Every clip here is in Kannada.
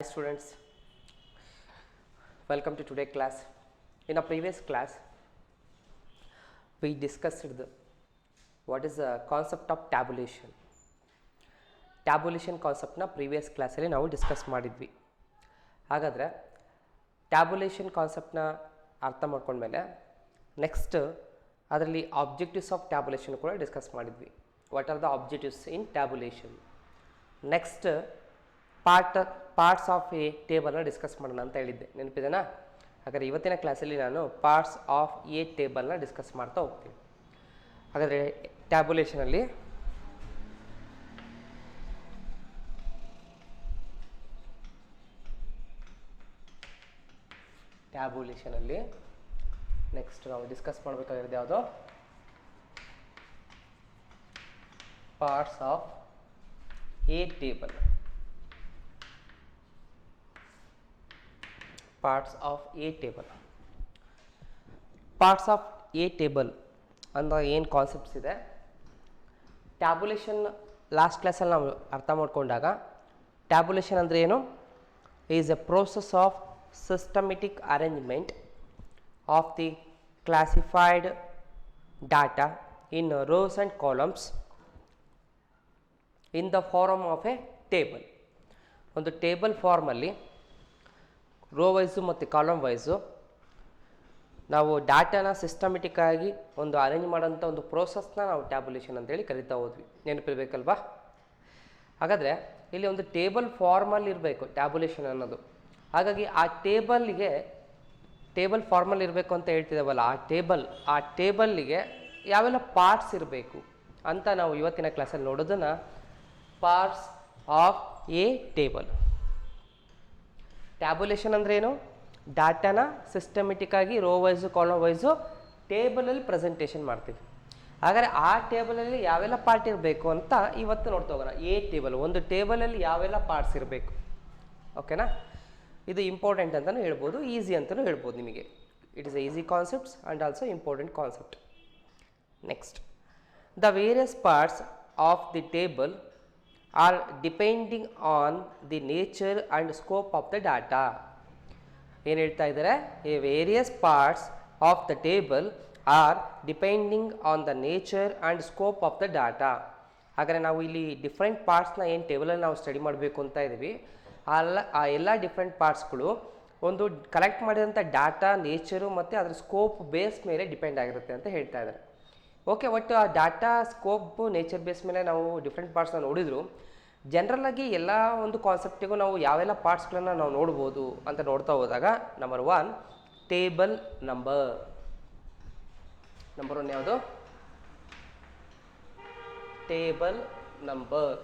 Hi students, welcome to today class. In a previous class, we discussed what is the concept of tabulation. Tabulation concept na previous class ಅಲ್ಲಿ ನಾವು ಡಿಸ್ಕಸ್ ಮಾಡಿದ್ವಿ. ಹಾಗಾದರೆ ಟ್ಯಾಬುಲೇಷನ್ ಕಾನ್ಸೆಪ್ಟ್ನ ಅರ್ಥ ಮಾಡ್ಕೊಂಡ್ಮೇಲೆ ನೆಕ್ಸ್ಟ್ ಅದರಲ್ಲಿ ಆಬ್ಜೆಕ್ಟಿವ್ಸ್ ಆಫ್ ಟ್ಯಾಬುಲೇಷನ್ ಕೂಡ ಡಿಸ್ಕಸ್ ಮಾಡಿದ್ವಿ. What are the objectives in tabulation. Next parts of a ಟೇಬಲ್ನ ಡಿಸ್ಕಸ್ ಮಾಡೋಣ ಅಂತ ಹೇಳಿದ್ದೆ, ನೆನಪಿದೆನಾ? ಹಾಗಾದರೆ ಇವತ್ತಿನ ಕ್ಲಾಸಲ್ಲಿ ನಾನು ಪಾರ್ಟ್ಸ್ ಆಫ್ ಎ ಟೇಬಲ್ನ ಡಿಸ್ಕಸ್ ಮಾಡ್ತಾ ಹೋಗ್ತೀನಿ. ಹಾಗಾದರೆ ಟ್ಯಾಬುಲೇಷನಲ್ಲಿ ನೆಕ್ಸ್ಟ್ ನಾವು ಡಿಸ್ಕಸ್ ಮಾಡಬೇಕಾಗಿರೋದು ಯಾವುದು? Parts of a table. Parts of a table ಅನ್ನೋ ಏನು ಕಾನ್ಸೆಪ್ಟ್ಸ್ ಇದೆ, ಟ್ಯಾಬುಲೇಷನ್ ಲಾಸ್ಟ್ ಕ್ಲಾಸಲ್ಲಿ ನಾವು ಅರ್ಥ ಮಾಡ್ಕೊಂಡಾಗ ಟ್ಯಾಬುಲೇಷನ್ ಅಂದರೆ ಏನು? Is a process of systematic arrangement of the classified data in rows and columns in the form of a table. ಒಂದು ಟೇಬಲ್ ಫಾರ್ಮಲ್ಲಿ ರೋ ವೈಸು ಮತ್ತು ಕಾಲಮ್ ವೈಸು ನಾವು ಡಾಟಾನ ಸಿಸ್ಟಮೆಟಿಕ್ಕಾಗಿ ಒಂದು ಅರೇಂಜ್ ಮಾಡೋಂಥ ಒಂದು ಪ್ರೋಸೆಸ್ನ ನಾವು ಟ್ಯಾಬುಲೇಷನ್ ಅಂತೇಳಿ ಕರಿತಾ ಹೋದ್ವಿ, ನೆನಪಿರಬೇಕಲ್ವಾ? ಹಾಗಾದರೆ ಇಲ್ಲಿ ಒಂದು ಟೇಬಲ್ ಫಾರ್ಮಲ್ಲಿ ಇರಬೇಕು ಟ್ಯಾಬುಲೇಷನ್ ಅನ್ನೋದು. ಹಾಗಾಗಿ ಆ ಟೇಬಲ್ ಫಾರ್ಮಲ್ಲಿ ಇರಬೇಕು ಅಂತ ಹೇಳ್ತಿದ್ದೇವಲ್ಲ, ಆ ಟೇಬಲ್ಲಿಗೆ ಯಾವೆಲ್ಲ ಪಾರ್ಟ್ಸ್ ಇರಬೇಕು ಅಂತ ನಾವು ಇವತ್ತಿನ ಕ್ಲಾಸಲ್ಲಿ ನೋಡೋದನ್ನು parts of a table. Tabulation ಅಂದರೆ ಏನು? ಡಾಟಾನ ಸಿಸ್ಟಮೆಟಿಕ್ಕಾಗಿ ರೋ ವೈಸು ಕಾಲಮ್ ವೈಸು ಟೇಬಲಲ್ಲಿ ಪ್ರೆಸೆಂಟೇಷನ್ ಮಾಡ್ತೀವಿ. ಹಾಗಾದರೆ ಆ ಟೇಬಲಲ್ಲಿ ಯಾವೆಲ್ಲ ಪಾರ್ಟ್ ಇರಬೇಕು ಅಂತ ಇವತ್ತು ನೋಡ್ತಾ ಹೋಗೋಣ. ಎ ಟೇಬಲ್, ಒಂದು ಟೇಬಲಲ್ಲಿ ಯಾವೆಲ್ಲ ಪಾರ್ಟ್ಸ್ ಇರಬೇಕು, ಓಕೆನಾ? ಇದು ಇಂಪಾರ್ಟೆಂಟ್ ಅಂತಲೂ ಹೇಳ್ಬೋದು, ಈಸಿ ಅಂತಲೂ ಹೇಳ್ಬೋದು ನಿಮಗೆ. It is A easy concepts and also important concept. Next, the various parts of the table R depending on the nature and scope of the data. ಏನು ಹೇಳ್ತಾ ಇದ್ದಾರೆ? A various parts of the table R depending on the nature and scope of the data. ಹಾಗಾದರೆ ನಾವು ಇಲ್ಲಿ ಡಿಫ್ರೆಂಟ್ ಪಾರ್ಟ್ಸ್ನ ಏನು ಟೇಬಲಲ್ಲಿ ನಾವು ಸ್ಟಡಿ ಮಾಡಬೇಕು ಅಂತ ಇದ್ದೀವಿ, ಆ ಎಲ್ಲ ಡಿಫ್ರೆಂಟ್ ಪಾರ್ಟ್ಸ್ಗಳು ಒಂದು ಕಲೆಕ್ಟ್ ಮಾಡಿದಂಥ ಡಾಟಾ ನೇಚರು ಮತ್ತು ಅದರ ಸ್ಕೋಪ್ ಬೇಸ್ ಮೇಲೆ ಡಿಪೆಂಡ್ ಆಗಿರುತ್ತೆ ಅಂತ ಹೇಳ್ತಾ ಇದ್ದಾರೆ. ಓಕೆ, ಒಟ್ಟು ಆ ಡಾಟಾ ಸ್ಕೋಪು ನೇಚರ್ ಬೇಸ್ ಮೇಲೆ ನಾವು ಡಿಫ್ರೆಂಟ್ ಪಾರ್ಟ್ಸ್ನ ನೋಡಿದ್ರು. ಜನರಲ್ಲಾಗಿ ಎಲ್ಲ ಒಂದು ಕಾನ್ಸೆಪ್ಟಿಗೂ ನಾವು ಯಾವೆಲ್ಲ ಪಾರ್ಟ್ಸ್ಗಳನ್ನು ನಾವು ನೋಡ್ಬೋದು ಅಂತ ನೋಡ್ತಾ ಹೋದಾಗ, ನಂಬರ್ 1 ಟೇಬಲ್ ನಂಬರ್. ನಂಬರ್ 1 ಯಾವುದು? Table number.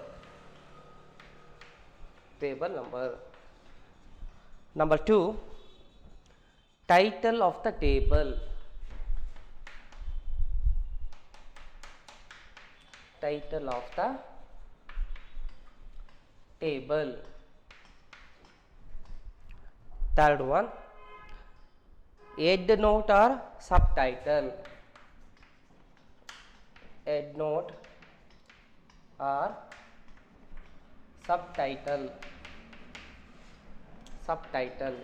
Number 2 title of the table. Title of the table. Third one, head note or subtitle. Head note or subtitle.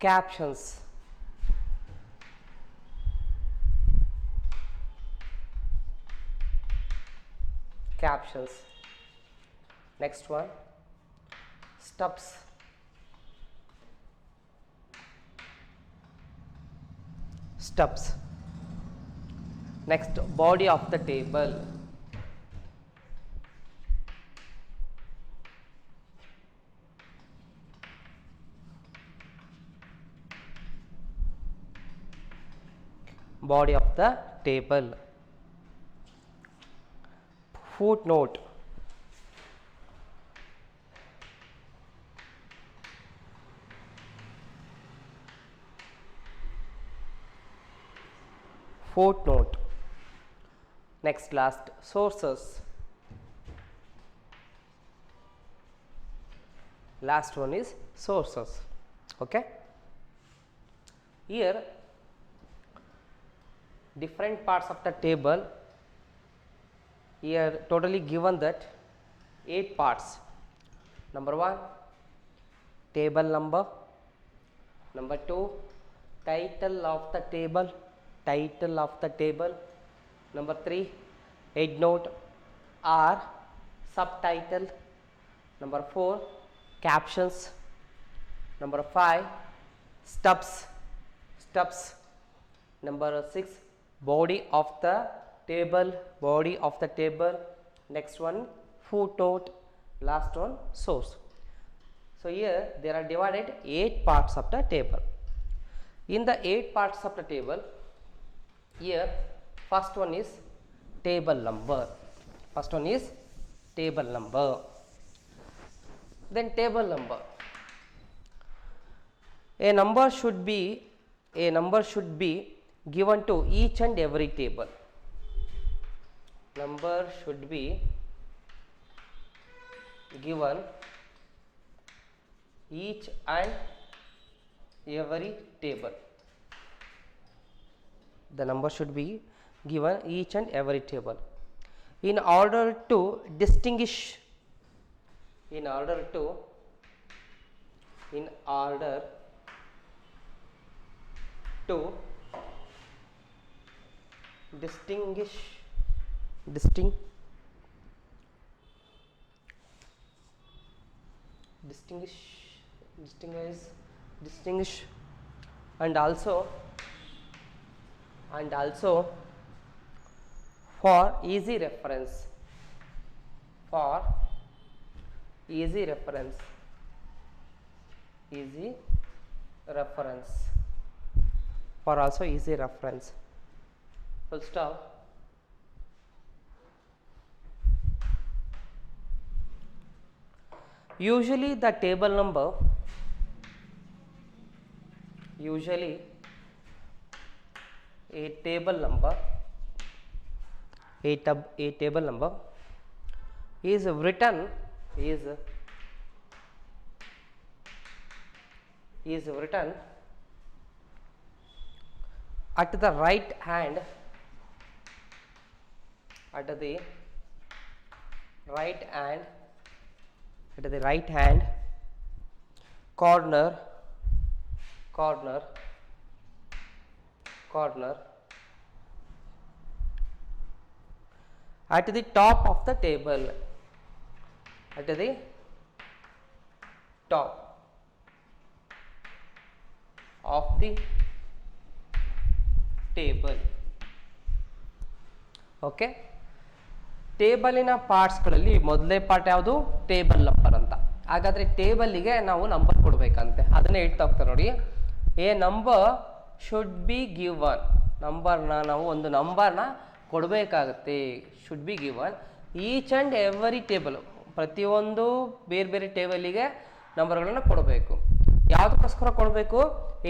Captions. Next one, stubs. Next, body of the table. Body of the table. Footnote. Next, last, sources. Last one is sources. Okay, here different parts of the table. Here totally given that 8 parts. Number 1, table number. Number 2, title of the table. Title of the table. Number 3, head note or subtitle. Number 4, captions. Number 5, stubs. Number 6, body of the table. Next one, footnote. Last one, source. So here there are divided 8 parts of the table. In the 8 parts of the table, here first one is table number. Then table number. A number should be given to each and every table. Number should be given each and every table. The number should be given each and every table in order to distinguish and also for easy reference full stop. Usually a table number is written at the right hand corner at the top of the table. Okay, ಟೇಬಲಿನ ಪಾರ್ಟ್ಸ್ಗಳಲ್ಲಿ ಮೊದಲನೇ ಪಾರ್ಟ್ ಯಾವುದು? ಟೇಬಲ್ ನಂಬರ್ ಅಂತ. ಹಾಗಾದರೆ ಟೇಬಲಿಗೆ ನಾವು ನಂಬರ್ ಕೊಡಬೇಕಂತೆ, ಅದನ್ನೇ ಹೇಳ್ತಾ ಹೋಗ್ತಾರೆ ನೋಡಿ. A number should be given. ನಾವು ಒಂದು ನಂಬರ್ನ ಕೊಡಬೇಕಾಗತ್ತೆ. Should be given each and every table. ಪ್ರತಿಯೊಂದು ಬೇರೆ ಬೇರೆ ಟೇಬಲಿಗೆ ನಂಬರ್ಗಳನ್ನು ಕೊಡಬೇಕು. ಯಾವುದಕ್ಕೋಸ್ಕರ ಕೊಡಬೇಕು?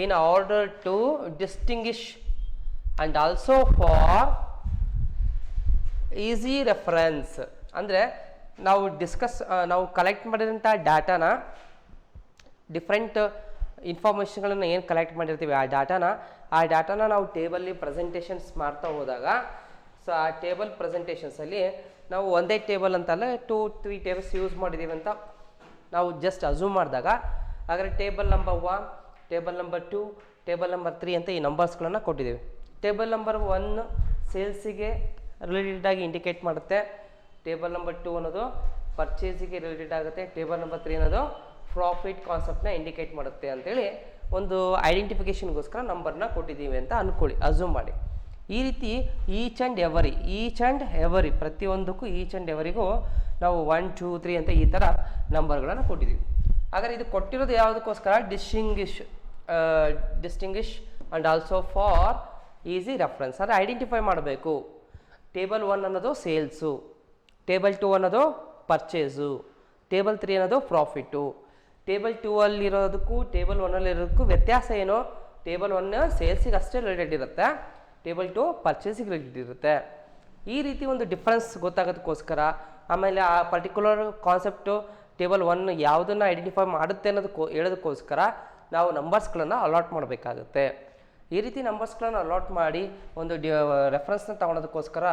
In order to distinguish and also for easy reference. ಅಂದರೆ ನಾವು ಕಲೆಕ್ಟ್ ಮಾಡಿರೋಂಥ ಡಾಟಾನ, ಡಿಫ್ರೆಂಟ್ ಇನ್ಫಾರ್ಮೇಷನ್ಗಳನ್ನು ಏನು ಕಲೆಕ್ಟ್ ಮಾಡಿರ್ತೀವಿ ಆ ಡಾಟಾನ ನಾವು ಟೇಬಲ್ಲಿ ಪ್ರೆಸೆಂಟೇಷನ್ಸ್ ಮಾಡ್ತಾ ಹೋದಾಗ, ಸೊ ಆ ಟೇಬಲ್ ಪ್ರೆಸೆಂಟೇಷನ್ಸಲ್ಲಿ ನಾವು ಒಂದೇ ಟೇಬಲ್ ಅಂತಲ್ಲ 2-3 ಟೇಬಲ್ಸ್ ಯೂಸ್ ಮಾಡಿದ್ದೀವಿ ಅಂತ ನಾವು ಜಸ್ಟ್ ಅಸ್ಯೂಮ್ ಮಾಡಿದಾಗ, ಹಾಗಾದರೆ table number 1, table number 2, table number 3 ಅಂತ ಈ ನಂಬರ್ಸ್ಗಳನ್ನು ಕೊಟ್ಟಿದ್ದೀವಿ. ಟೇಬಲ್ ನಂಬರ್ 1 ಸೇಲ್ಸಿಗೆ ರಿಲೇಟೆಡಾಗಿ ಇಂಡಿಕೇಟ್ ಮಾಡುತ್ತೆ. ಟೇಬಲ್ ನಂಬರ್ 2 ಅನ್ನೋದು ಪರ್ಚೇಸಿಗೆ ರಿಲೇಟೆಡ್ ಆಗುತ್ತೆ. ಟೇಬಲ್ ನಂಬರ್ 3 ಅನ್ನೋದು ಪ್ರಾಫಿಟ್ ಕಾನ್ಸೆಪ್ಟ್ನ ಇಂಡಿಕೇಟ್ ಮಾಡುತ್ತೆ ಅಂತೇಳಿ ಒಂದು ಐಡೆಂಟಿಫಿಕೇಷನ್ಗೋಸ್ಕರ ನಂಬರ್ನ ಕೊಟ್ಟಿದ್ದೀವಿ ಅಂತ ಅಂದ್ಕೊಳ್ಳಿ, ಅಸ್ಯೂಮ್ ಮಾಡಿ. ಈ ರೀತಿ ಈಚ್ ಆ್ಯಂಡ್ ಎವರಿ ಪ್ರತಿಯೊಂದಕ್ಕೂ ಈಚ್ ಆ್ಯಂಡ್ ಎವರಿಗೂ ನಾವು 1, 2, 3 ಅಂತ ಈ ಥರ ನಂಬರ್ಗಳನ್ನು ಕೊಟ್ಟಿದ್ದೀವಿ. ಹಾಗಾದರೆ ಇದು ಕೊಟ್ಟಿರೋದು ಯಾವುದಕ್ಕೋಸ್ಕರ? Distinguish and also for easy reference. ಅಂದರೆ ಐಡೆಂಟಿಫೈ ಮಾಡಬೇಕು. ಟೇಬಲ್ 1 ಅನ್ನೋದು ಸೇಲ್ಸು, ಟೇಬಲ್ 2 ಅನ್ನೋದು ಪರ್ಚೇಸು, ಟೇಬಲ್ 3 ಅನ್ನೋದು ಪ್ರಾಫಿಟ್ಟು. ಟೇಬಲ್ 2 ಅಲ್ಲಿರೋದಕ್ಕೂ ಟೇಬಲ್ 1 ಅಲ್ಲಿರೋದಕ್ಕೂ ವ್ಯತ್ಯಾಸ ಏನು? ಟೇಬಲ್ 1 ಸೇಲ್ಸಿಗೆ ಅಷ್ಟೇ ರಿಲೇಟೆಡ್ ಇರುತ್ತೆ, ಟೇಬಲ್ 2 ಪರ್ಚೇಸಿಗೆ ರಿಲೇಟೆಡ್ ಇರುತ್ತೆ. ಈ ರೀತಿ ಒಂದು ಡಿಫ್ರೆನ್ಸ್ ಗೊತ್ತಾಗೋದಕ್ಕೋಸ್ಕರ, ಆಮೇಲೆ ಆ ಪರ್ಟಿಕ್ಯುಲರ್ ಕಾನ್ಸೆಪ್ಟು ಟೇಬಲ್ 1 ಯಾವುದನ್ನು ಐಡೆಂಟಿಫೈ ಮಾಡುತ್ತೆ ಅನ್ನೋದಕ್ಕೂ ಹೇಳೋದಕ್ಕೋಸ್ಕರ ನಾವು ನಂಬರ್ಸ್ಗಳನ್ನು ಅಲಾಟ್ ಮಾಡಬೇಕಾಗುತ್ತೆ. ಈ ರೀತಿ ನಂಬರ್ಸ್ಗಳನ್ನು ಅಲಾಟ್ ಮಾಡಿ ಒಂದು ರೆಫರೆನ್ಸ್ನ ತೊಗೊಳೋದಕ್ಕೋಸ್ಕರ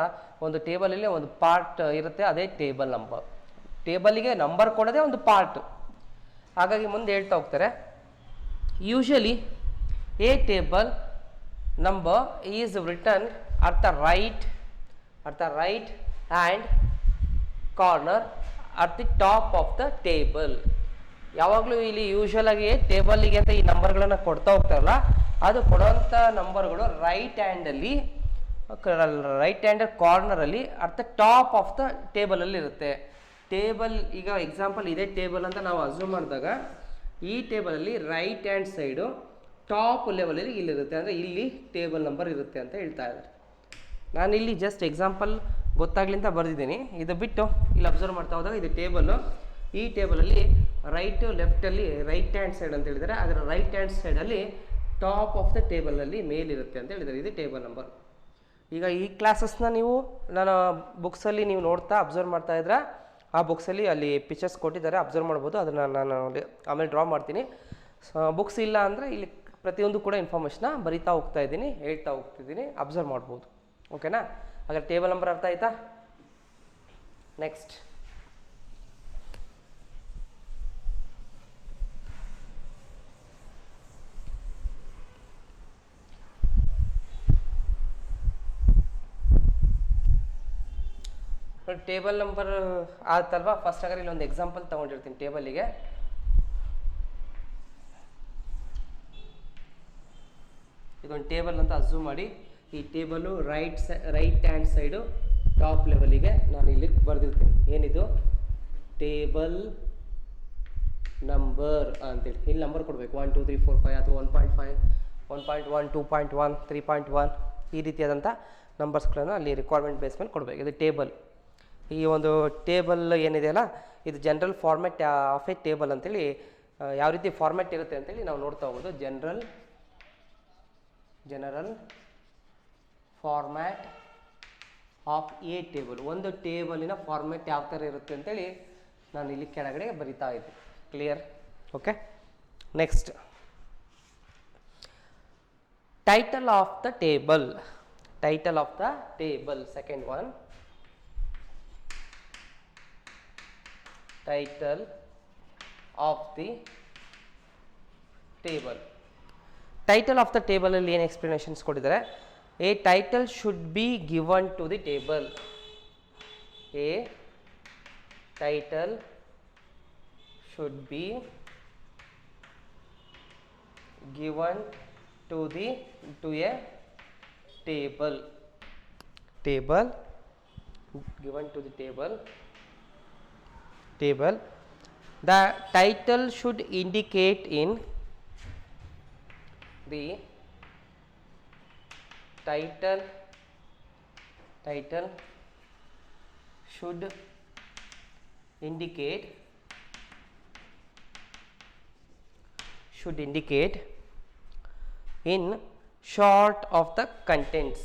ಒಂದು ಟೇಬಲಲ್ಲಿ ಒಂದು ಪಾರ್ಟ್ ಇರುತ್ತೆ, ಅದೇ ಟೇಬಲ್ ನಂಬರ್. ಟೇಬಲಿಗೆ ನಂಬರ್ ಕೊಡೋದೇ ಒಂದು ಪಾರ್ಟ್, ಹಾಗಾಗಿ ಮುಂದೆ ಹೇಳ್ತಾ ಹೋಗ್ತಾರೆ, usually A table number is return at the right hand corner at the top of the table. ಯಾವಾಗಲೂ ಇಲ್ಲಿ ಯೂಶುವಲ್ ಆಗಿ ಟೇಬಲಿಗೆ ಅಂತ ಈ ನಂಬರ್ಗಳನ್ನು ಕೊಡ್ತಾ ಹೋಗ್ತಾರಲ್ಲ, ಅದು ಕೊಡುವಂಥ ನಂಬರ್ಗಳು ರೈಟ್ ಹ್ಯಾಂಡಲ್ಲಿ ಕಾರ್ನರಲ್ಲಿ at the top of the ಟೇಬಲಲ್ಲಿ ಇರುತ್ತೆ. ಟೇಬಲ್ ಈಗ ಎಕ್ಸಾಂಪಲ್ ಇದೇ ಟೇಬಲ್ ಅಂತ ನಾವು ಅಸ್ಯೂಮ್ ಮಾಡಿದಾಗ ಈ ಟೇಬಲಲ್ಲಿ ರೈಟ್ ಹ್ಯಾಂಡ್ ಸೈಡು ಟಾಪ್ ಲೆವೆಲಲ್ಲಿ ಇಲ್ಲಿರುತ್ತೆ, ಅಂದರೆ ಇಲ್ಲಿ ಟೇಬಲ್ ನಂಬರ್ ಇರುತ್ತೆ ಅಂತ ಹೇಳ್ತಾ ಇದ್ದಾರೆ. ನಾನು ಇಲ್ಲಿ ಜಸ್ಟ್ ಎಕ್ಸಾಂಪಲ್ ಗೊತ್ತಾಗ್ಲಿ ಅಂತ ಬರೆದಿದ್ದೀನಿ. ಇದು ಬಿಟ್ಟು ಇಲ್ಲಿ ಅಬ್ಸರ್ವ್ ಮಾಡ್ತಾ ಹೋದಾಗ ಇದು ಟೇಬಲ್ಲು, ಈ ಟೇಬಲಲ್ಲಿ ರೈಟು ಲೆಫ್ಟಲ್ಲಿ ರೈಟ್ ಹ್ಯಾಂಡ್ ಸೈಡ್ ಅಂತ ಹೇಳಿದ್ದಾರೆ, ಅದರ ರೈಟ್ ಹ್ಯಾಂಡ್ ಸೈಡಲ್ಲಿ ಟಾಪ್ ಆಫ್ ದ ಟೇಬಲಲ್ಲಿ ಮೇಲಿರುತ್ತೆ ಅಂತ ಹೇಳಿದ್ದಾರೆ. ಇದು ಟೇಬಲ್ ನಂಬರ್. ಈಗ ಈ ಕ್ಲಾಸಸ್ನ ನೀವು ನಾನು ಬುಕ್ಸಲ್ಲಿ ನೀವು ನೋಡ್ತಾ ಅಬ್ಸರ್ವ್ ಮಾಡ್ತಾ ಇದ್ರೆ ಆ ಬುಕ್ಸಲ್ಲಿ ಅಲ್ಲಿ ಪಿಕ್ಚರ್ಸ್ ಕೊಟ್ಟಿದ್ದಾರೆ, ಅಬ್ಸರ್ವ್ ಮಾಡ್ಬೋದು. ಅದನ್ನು ನಾನು ಆಮೇಲೆ ಡ್ರಾ ಮಾಡ್ತೀನಿ. ಬುಕ್ಸ್ ಇಲ್ಲ ಅಂದರೆ ಇಲ್ಲಿ ಪ್ರತಿಯೊಂದು ಕೂಡ ಇನ್ಫಾರ್ಮೇಷನ್ನ ಬರಿತಾ ಹೋಗ್ತಾ ಇದ್ದೀನಿ, ಹೇಳ್ತಾ ಹೋಗ್ತಿದ್ದೀನಿ, ಅಬ್ಸರ್ವ್ ಮಾಡ್ಬೋದು. ಓಕೆನಾ? ಹಾಗಾದ್ರೆ ಟೇಬಲ್ ನಂಬರ್ ಅರ್ಥ ಆಯ್ತಾ? ನೆಕ್ಸ್ಟ್ ಟೇಬಲ್ ನಂಬರ್ ಆಯ್ತಲ್ವಾ? ಫಸ್ಟ್ ಹಾಗಾದ್ರೆ ಇಲ್ಲಿ ಒಂದು ಎಕ್ಸಾಂಪಲ್ ತಗೊಂಡಿರ್ತೀನಿ ಟೇಬಲಿಗೆ. ಇದೊಂದು ಟೇಬಲ್ ಅಂತ ಅಸ್ಯೂಮ್ ಮಾಡಿ, ಈ table right hand side top ಲೆವೆಲಿಗೆ ನಾನು ಇಲ್ಲಿ ಬರೆದಿರ್ತೀನಿ. ಏನಿದು? ಟೇಬಲ್ ನಂಬರ್ ಅಂತೇಳಿ ಇಲ್ಲಿ ನಂಬರ್ ಕೊಡಬೇಕು. 1 2 3 4 5 ಅಥವಾ 1.5 1.1 2.1 3.1 ಈ ರೀತಿಯಾದಂಥ ನಂಬರ್ಸ್ಗಳನ್ನು ಅಲ್ಲಿ ರಿಕ್ವೈರ್ಮೆಂಟ್ ಬೇಸ್ ಮೇಲೆ ಕೊಡಬೇಕು. ಇದು ಟೇಬಲ್. ಈ ಒಂದು ಟೇಬಲ್ ಏನಿದೆಯಲ್ಲ, ಇದು general format of a table ಅಂತೇಳಿ ಯಾವ ರೀತಿ ಫಾರ್ಮ್ಯಾಟ್ ಇರುತ್ತೆ ಅಂತೇಳಿ ನಾವು ನೋಡ್ತಾ ಹೋಗೋದು. General format of a table. ಒಂದು ಟೇಬಲಿನ ಫಾರ್ಮ್ಯಾಟ್ ಯಾವ ಥರ ಇರುತ್ತೆ ಅಂತೇಳಿ ನಾನು ಇಲ್ಲಿ ಕೆಳಗಡೆ ಬರಿತಾ ಇದ್ದೀನಿ. Clear? Okay. Next title of the table. Second one, title of the table. Title of the table ಅಲ್ಲಿ ಏನು ಎಕ್ಸ್ಪ್ಲನೇಷನ್ಸ್ ಕೊಟ್ಟಿದ್ದಾರೆ? A title should be given to the table. A title should be given to a table. Given to the table. The title should indicate in the title should indicate in short of the contents.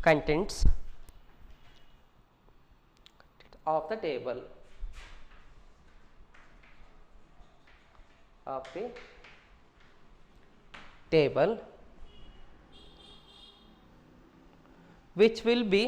Contents of the table. Which will be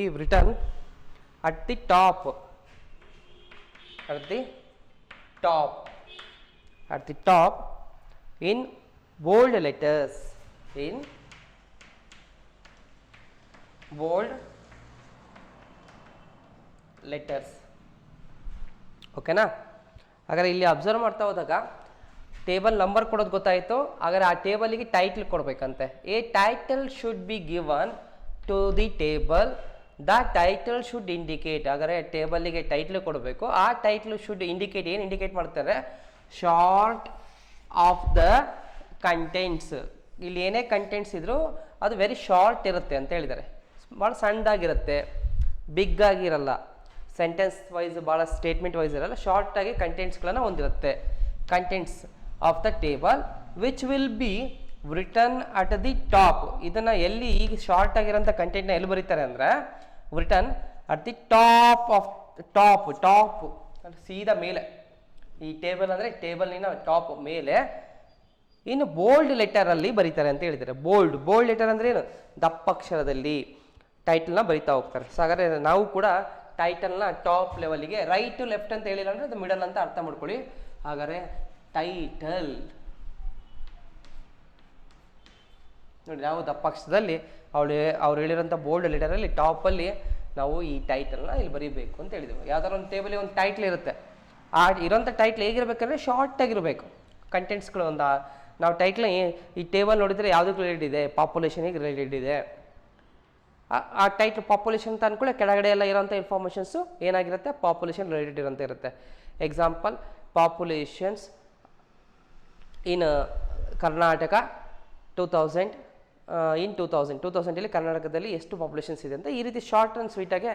written at the top in bold letters. ಓಕೆನಾ? ಹಾಗಾದ್ರೆ ಇಲ್ಲಿ ಅಬ್ಸರ್ವ್ ಮಾಡ್ತಾ ಹೋದಾಗ ಟೇಬಲ್ ನಂಬರ್ ಕೊಡೋದು ಗೊತ್ತಾಯಿತು. ಹಾಗಾದ್ರೆ ಆ ಟೇಬಲಿಗೆ ಟೈಟ್ಲ್ ಕೊಡಬೇಕಂತೆ. A title should be given to the table. The title should indicate. ಹಾಗಾದ್ರೆ ಟೇಬಲಿಗೆ ಟೈಟ್ಲ್ ಕೊಡಬೇಕು. ಆ ಟೈಟ್ಲ್ ಶುಡ್ ಇಂಡಿಕೇಟ್. ಏನು ಇಂಡಿಕೇಟ್ ಮಾಡ್ತಾರೆ? Short of the contents. ಇಲ್ಲಿ ಏನೇ ಕಂಟೆಂಟ್ಸ್ ಇದ್ರೂ ಅದು ವೆರಿ ಶಾರ್ಟ್ ಇರುತ್ತೆ ಅಂತ ಹೇಳಿದ್ದಾರೆ. ಭಾಳ ಸಣ್ಣದಾಗಿರುತ್ತೆ, ಬಿಗ್ ಆಗಿರಲ್ಲ. ಸೆಂಟೆನ್ಸ್ ವೈಸ್ ಭಾಳ ಸ್ಟೇಟ್ಮೆಂಟ್ ವೈಸ್ ಇರಲ್ಲ, ಶಾರ್ಟಾಗಿ ಕಂಟೆಂಟ್ಸ್ಗಳನ್ನು ಹೊಂದಿರುತ್ತೆ. Contents of the table which will be return at the top. ಇದನ್ನು ಎಲ್ಲಿ ಈಗ ಶಾರ್ಟ್ ಆಗಿರೋಂಥ ಕಂಟೆಂಟ್ನ ಎಲ್ಲಿ ಬರೀತಾರೆ ಅಂದರೆ ರಿಟರ್ನ್ ಅಟ್ ದಿ ಟಾಪ್ ಸೀದಾ ಮೇಲೆ. ಈ ಟೇಬಲ್ ಅಂದರೆ ಟೇಬಲ್ನಿನ ಟಾಪ್ ಮೇಲೆ. ಇನ್ನು ಬೋಲ್ಡ್ ಲೆಟರಲ್ಲಿ ಬರೀತಾರೆ ಅಂತ ಹೇಳಿದ್ದಾರೆ. ಬೋಲ್ಡ್ ಲೆಟರ್ ಅಂದರೆ ಏನು? ದಪ್ಪಕ್ಷರದಲ್ಲಿ ಟೈಟಲ್ನ ಬರಿತಾ ಹೋಗ್ತಾರೆ. ಸೊ ಹಾಗಾದರೆ ನಾವು ಕೂಡ ಟೈಟಲ್ನ ಟಾಪ್ ಲೆವೆಲಿಗೆ, ರೈಟ್ ಟು ಲೆಫ್ಟ್ ಅಂತ ಹೇಳಿಲ್ಲ ಅಂದರೆ ಅದು ಮಿಡಲ್ ಅಂತ ಅರ್ಥ ಮಾಡ್ಕೊಳ್ಳಿ. ಹಾಗಾದರೆ ಟೈಟಲ್ ನೋಡಿ, ನಾವು ದಪ್ಪಕ್ಷರದಲ್ಲಿ ಅವ್ರು ಹೇಳಿರೋಂಥ ಬೋಲ್ಡ್ ಲೆಟರಲ್ಲಿ ಟಾಪಲ್ಲಿ ನಾವು ಈ ಟೈಟಲ್ನ ಇಲ್ಲಿ ಬರೀಬೇಕು ಅಂತ ಹೇಳಿದೆವು. ಯಾವ್ದಾದ್ರು ಒಂದು ಟೇಬಲಿಗೆ ಒಂದು ಟೈಟ್ಲ್ ಇರುತ್ತೆ. ಆ ಇರೋಂಥ ಟೈಟ್ಲ್ ಹೇಗಿರ್ಬೇಕಂದ್ರೆ ಶಾರ್ಟ್ ಆಗಿರಬೇಕು. ಕಂಟೆಂಟ್ಸ್ಗಳು ನಾವು ಟೈಟ್ಲ್ ಈ ಟೇಬಲ್ ನೋಡಿದರೆ ಯಾವುದಕ್ಕೆ ರಿಲೇಟೆಡ್ ಇದೆ? ಪಾಪ್ಯುಲೇಷನಿಗೆ ರಿಲೇಟೆಡ್ ಇದೆ. ಆ ಟೈಟ್ಲ್ ಪಾಪ್ಯುಲೇಷನ್ ಅಂತ ಅಂದ್ಕೊಳ್ಳಿ, ಕೆಳಗಡೆ ಎಲ್ಲ ಇರೋಂಥ ಇನ್ಫಾರ್ಮೇಷನ್ಸು ಏನಾಗಿರುತ್ತೆ? ಪಾಪ್ಯುಲೇಷನ್ ರಿಲೇಟೆಡ್ ಇರೋಂಥ ಇರುತ್ತೆ. ಎಕ್ಸಾಂಪಲ್, ಪಾಪ್ಯುಲೇಷನ್ಸ್ ಇನ್ ಕರ್ನಾಟಕ 2000 2000 ಕರ್ನಾಟಕದಲ್ಲಿ ಎಷ್ಟು ಪಾಪ್ಯುಲೇಷನ್ಸ್ ಇದೆ ಅಂತ ಈ ರೀತಿ ಶಾರ್ಟ್ ಆ್ಯಂಡ್ ಸ್ವೀಟಾಗೆ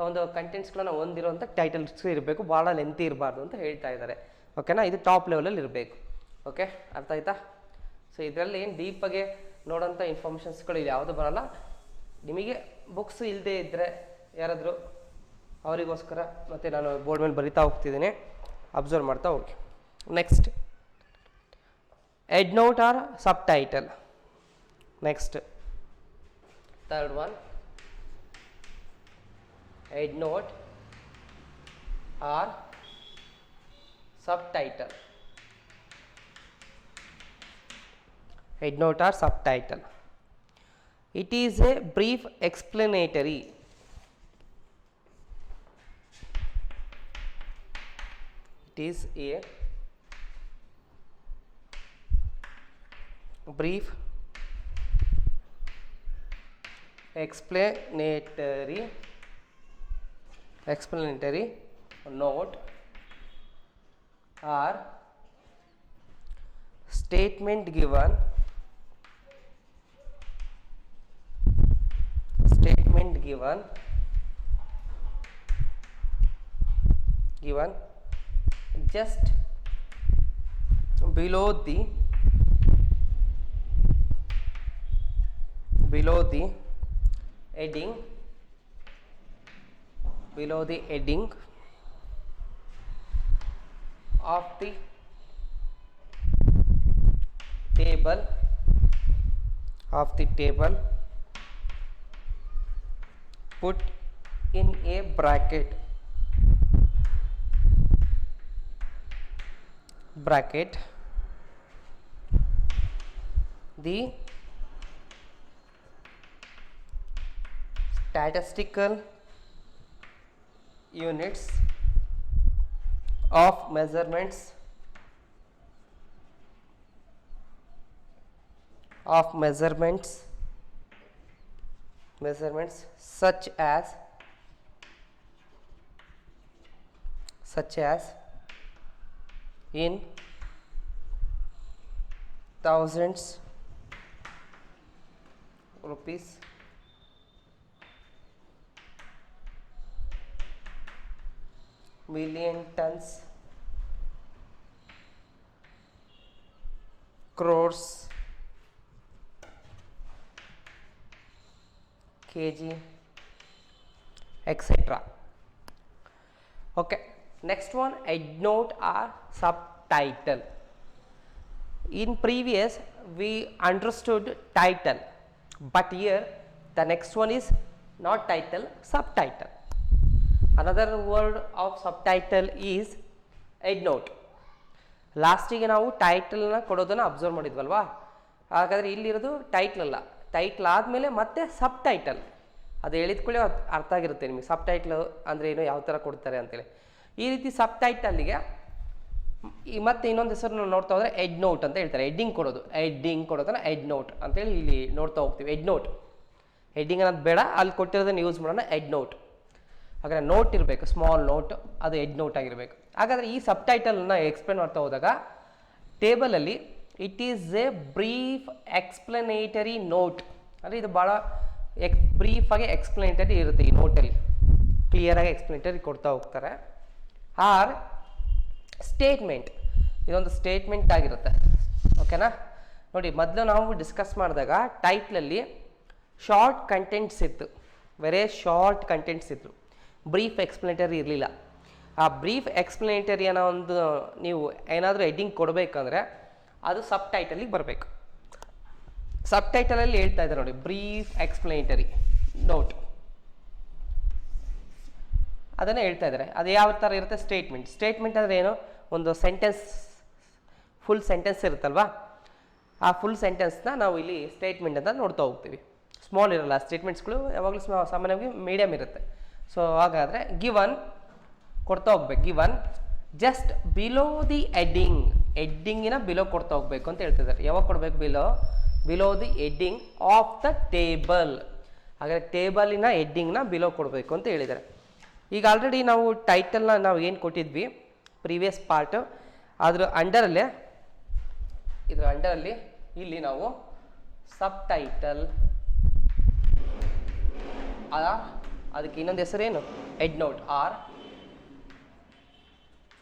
ಒಂದು ಕಂಟೆಂಟ್ಸ್ಗಳನ್ನ ಹೊಂದಿರುವಂಥ ಟೈಟಲ್ಸ್ ಇರಬೇಕು, ಭಾಳ ಲೆಂತಿ ಇರಬಾರ್ದು ಅಂತ ಹೇಳ್ತಾ ಇದ್ದಾರೆ. ಓಕೆನಾ? ಇದು ಟಾಪ್ ಲೆವೆಲಲ್ಲಿ ಇರಬೇಕು. ಓಕೆ, ಅರ್ಥ ಆಯ್ತಾ? ಸೊ ಇದರಲ್ಲಿ ಏನು ಡೀಪಾಗೆ ನೋಡೋಂಥ ಇನ್ಫಾರ್ಮೇಷನ್ಸ್ಗಳು ಇದು ಯಾವುದು ಬರೋಲ್ಲ. ನಿಮಗೆ ಬುಕ್ಸ್ ಇಲ್ಲದೆ ಇದ್ದರೆ ಯಾರಾದರೂ ಅವರಿಗೋಸ್ಕರ ಮತ್ತು ನಾನು ಬೋರ್ಡ್ ಮೇಲೆ ಬರಿತಾ ಹೋಗ್ತಿದ್ದೀನಿ, ಅಬ್ಸರ್ವ್ ಮಾಡ್ತಾ ಹೋಗಿ. Next, head note R sub title. Next, third one, head note or subtitle. Head note or subtitle. It is a brief explanatory. It is a brief explanatory note or statement given just below the heading of the table, put in a bracket the statistical units of measurements such as in thousands rupees, million tons, crores, kg, etc. Okay, next one, head note or subtitle. In previous we understood title, but here the next one is not title, subtitle. Another word of subtitle is head note. ಲಾಸ್ಟಿಗೆ ನಾವು ಟೈಟಲ್ನ ಕೊಡೋದನ್ನು ಅಬ್ಸರ್ವ್ ಮಾಡಿದ್ವಲ್ವಾ? ಹಾಗಾದರೆ ಇಲ್ಲಿರೋದು ಟೈಟ್ಲ್ ಅಲ್ಲ, ಟೈಟ್ಲ್ ಆದಮೇಲೆ ಮತ್ತೆ ಸಬ್ ಟೈಟಲ್. ಅದು ಹೇಳಿದ್ಕೊಳ್ಳಿ ಅರ್ಥ ಆಗಿರುತ್ತೆ ನಿಮಗೆ. ಸಬ್ ಟೈಟ್ಲ್ ಅಂದರೆ ಏನು, ಯಾವ ಥರ ಕೊಡ್ತಾರೆ ಅಂತೇಳಿ. ಈ ರೀತಿ ಸಬ್ ಟೈಟಲ್ಗೆ ಮತ್ತೆ ಇನ್ನೊಂದು ಹೆಸರು ನೋಡ್ತಾ ಹೋದರೆ ಹೆಡ್ ನೋಟ್ ಅಂತ ಹೇಳ್ತಾರೆ. ಹೆಡ್ಡಿಂಗ್ ಕೊಡೋದನ್ನ ಹೆಡ್ ನೋಟ್ ಅಂತೇಳಿ ಇಲ್ಲಿ ನೋಡ್ತಾ ಹೋಗ್ತೀವಿ. ಹೆಡ್ ನೋಟ್, ಹೆಡ್ಡಿಂಗ್ ಅನ್ನೋದು ಬೇಡ, ಅಲ್ಲಿ ಕೊಟ್ಟಿರೋದನ್ನು ಯೂಸ್ ಮಾಡೋಣ ಹೆಡ್ ನೋಟ್. ಹಾಗಾದರೆ ನೋಟ್ ಇರಬೇಕು, ಸ್ಮಾಲ್ ನೋಟ್, ಅದು ಹೆಡ್ ನೋಟ್ ಆಗಿರಬೇಕು. ಹಾಗಾದರೆ ಈ ಸಬ್ ಟೈಟಲ್ನ ಎಕ್ಸ್ಪ್ಲೇನ್ ಮಾಡ್ತಾ ಹೋದಾಗ ಟೇಬಲಲ್ಲಿ it is a brief explanatory note ಅಂದರೆ ಇದು ಭಾಳ ಬ್ರೀಫಾಗಿ ಎಕ್ಸ್ಪ್ಲನೇಟರಿ ಇರುತ್ತೆ. ಈ ನೋಟಲ್ಲಿ ಕ್ಲಿಯರಾಗಿ ಎಕ್ಸ್ಪ್ಲನೇಟರಿ ಕೊಡ್ತಾ ಹೋಗ್ತಾರೆ. ಆರ್ ಸ್ಟೇಟ್ಮೆಂಟ್, ಇದೊಂದು ಸ್ಟೇಟ್ಮೆಂಟ್ ಆಗಿರುತ್ತೆ. ಓಕೆನಾ? ನೋಡಿ ಮೊದಲು ನಾವು ಡಿಸ್ಕಸ್ ಮಾಡಿದಾಗ ಟೈಟ್ಲಲ್ಲಿ ಶಾರ್ಟ್ ಕಂಟೆಂಟ್ಸ್ ಇತ್ತು, ವೆರಿ ಶಾರ್ಟ್ ಕಂಟೆಂಟ್ಸ್ ಇತ್ತು, ಬ್ರೀಫ್ ಎಕ್ಸ್ಪ್ಲನೇಟರಿ ಇರಲಿಲ್ಲ. ಆ ಬ್ರೀಫ್ ಎಕ್ಸ್ಪ್ಲನೇಟರಿ ಅನ್ನೋ ಒಂದು ನೀವು ಏನಾದರೂ ಹೆಡ್ಡಿಂಗ್ ಕೊಡಬೇಕಂದ್ರೆ ಅದು ಸಬ್ ಟೈಟಲಿಗೆ ಬರಬೇಕು. ಸಬ್ ಟೈಟಲಲ್ಲಿ ಹೇಳ್ತಾ ಇದ್ದಾರೆ ನೋಡಿ, ಬ್ರೀಫ್ ಎಕ್ಸ್ಪ್ಲನೇಟರಿ ನೋಟ್ ಅದನ್ನು ಹೇಳ್ತಾ ಇದ್ದಾರೆ. ಅದು ಯಾವ ಥರ ಇರುತ್ತೆ? ಸ್ಟೇಟ್ಮೆಂಟ್ ಅಂದರೆ ಏನು? ಒಂದು ಸೆಂಟೆನ್ಸ್, ಫುಲ್ ಸೆಂಟೆನ್ಸ್ ಇರುತ್ತಲ್ವಾ, ಆ ಫುಲ್ ಸೆಂಟೆನ್ಸ್ನ ನಾವು ಇಲ್ಲಿ ಸ್ಟೇಟ್ಮೆಂಟ್ ಅಂತ ನೋಡ್ತಾ ಹೋಗ್ತೀವಿ. ಸ್ಮಾಲ್ ಇರಲ್ಲ ಸ್ಟೇಟ್ಮೆಂಟ್ಸ್ಗಳು, ಯಾವಾಗಲೂ ಸಾಮಾನ್ಯವಾಗಿ ಮೀಡಿಯಮ್ ಇರುತ್ತೆ. ಸೊ ಹಾಗಾದರೆ ಗಿವನ್ ಕೊಡ್ತಾ ಹೋಗ್ಬೇಕು. ಗಿವನ್ ಜಸ್ಟ್ ಬಿಲೋ ದಿ ಹೆಡ್ಡಿಂಗಿನ ಬಿಲೋ ಕೊಡ್ತಾ ಹೋಗ್ಬೇಕು ಅಂತ ಹೇಳ್ತಿದ್ದಾರೆ. ಯಾವಾಗ ಕೊಡಬೇಕು? Below the heading of the table. ಹಾಗಾದರೆ ಟೇಬಲಿನ ಹೆಡ್ಡಿಂಗ್ನ ಬಿಲೋ ಕೊಡಬೇಕು ಅಂತ ಹೇಳಿದ್ದಾರೆ. ಈಗ ಆಲ್ರೆಡಿ ನಾವು ಟೈಟಲ್ನ ನಾವು ಏನು ಕೊಟ್ಟಿದ್ವಿ ಪ್ರೀವಿಯಸ್ ಪಾರ್ಟು, ಇದರ ಅಂಡರಲ್ಲಿ ಇಲ್ಲಿ ನಾವು ಸಬ್ ಟೈಟಲ್, ಅದಕ್ಕೆ ಇನ್ನೊಂದು ಹೆಸರೇನು? Head note or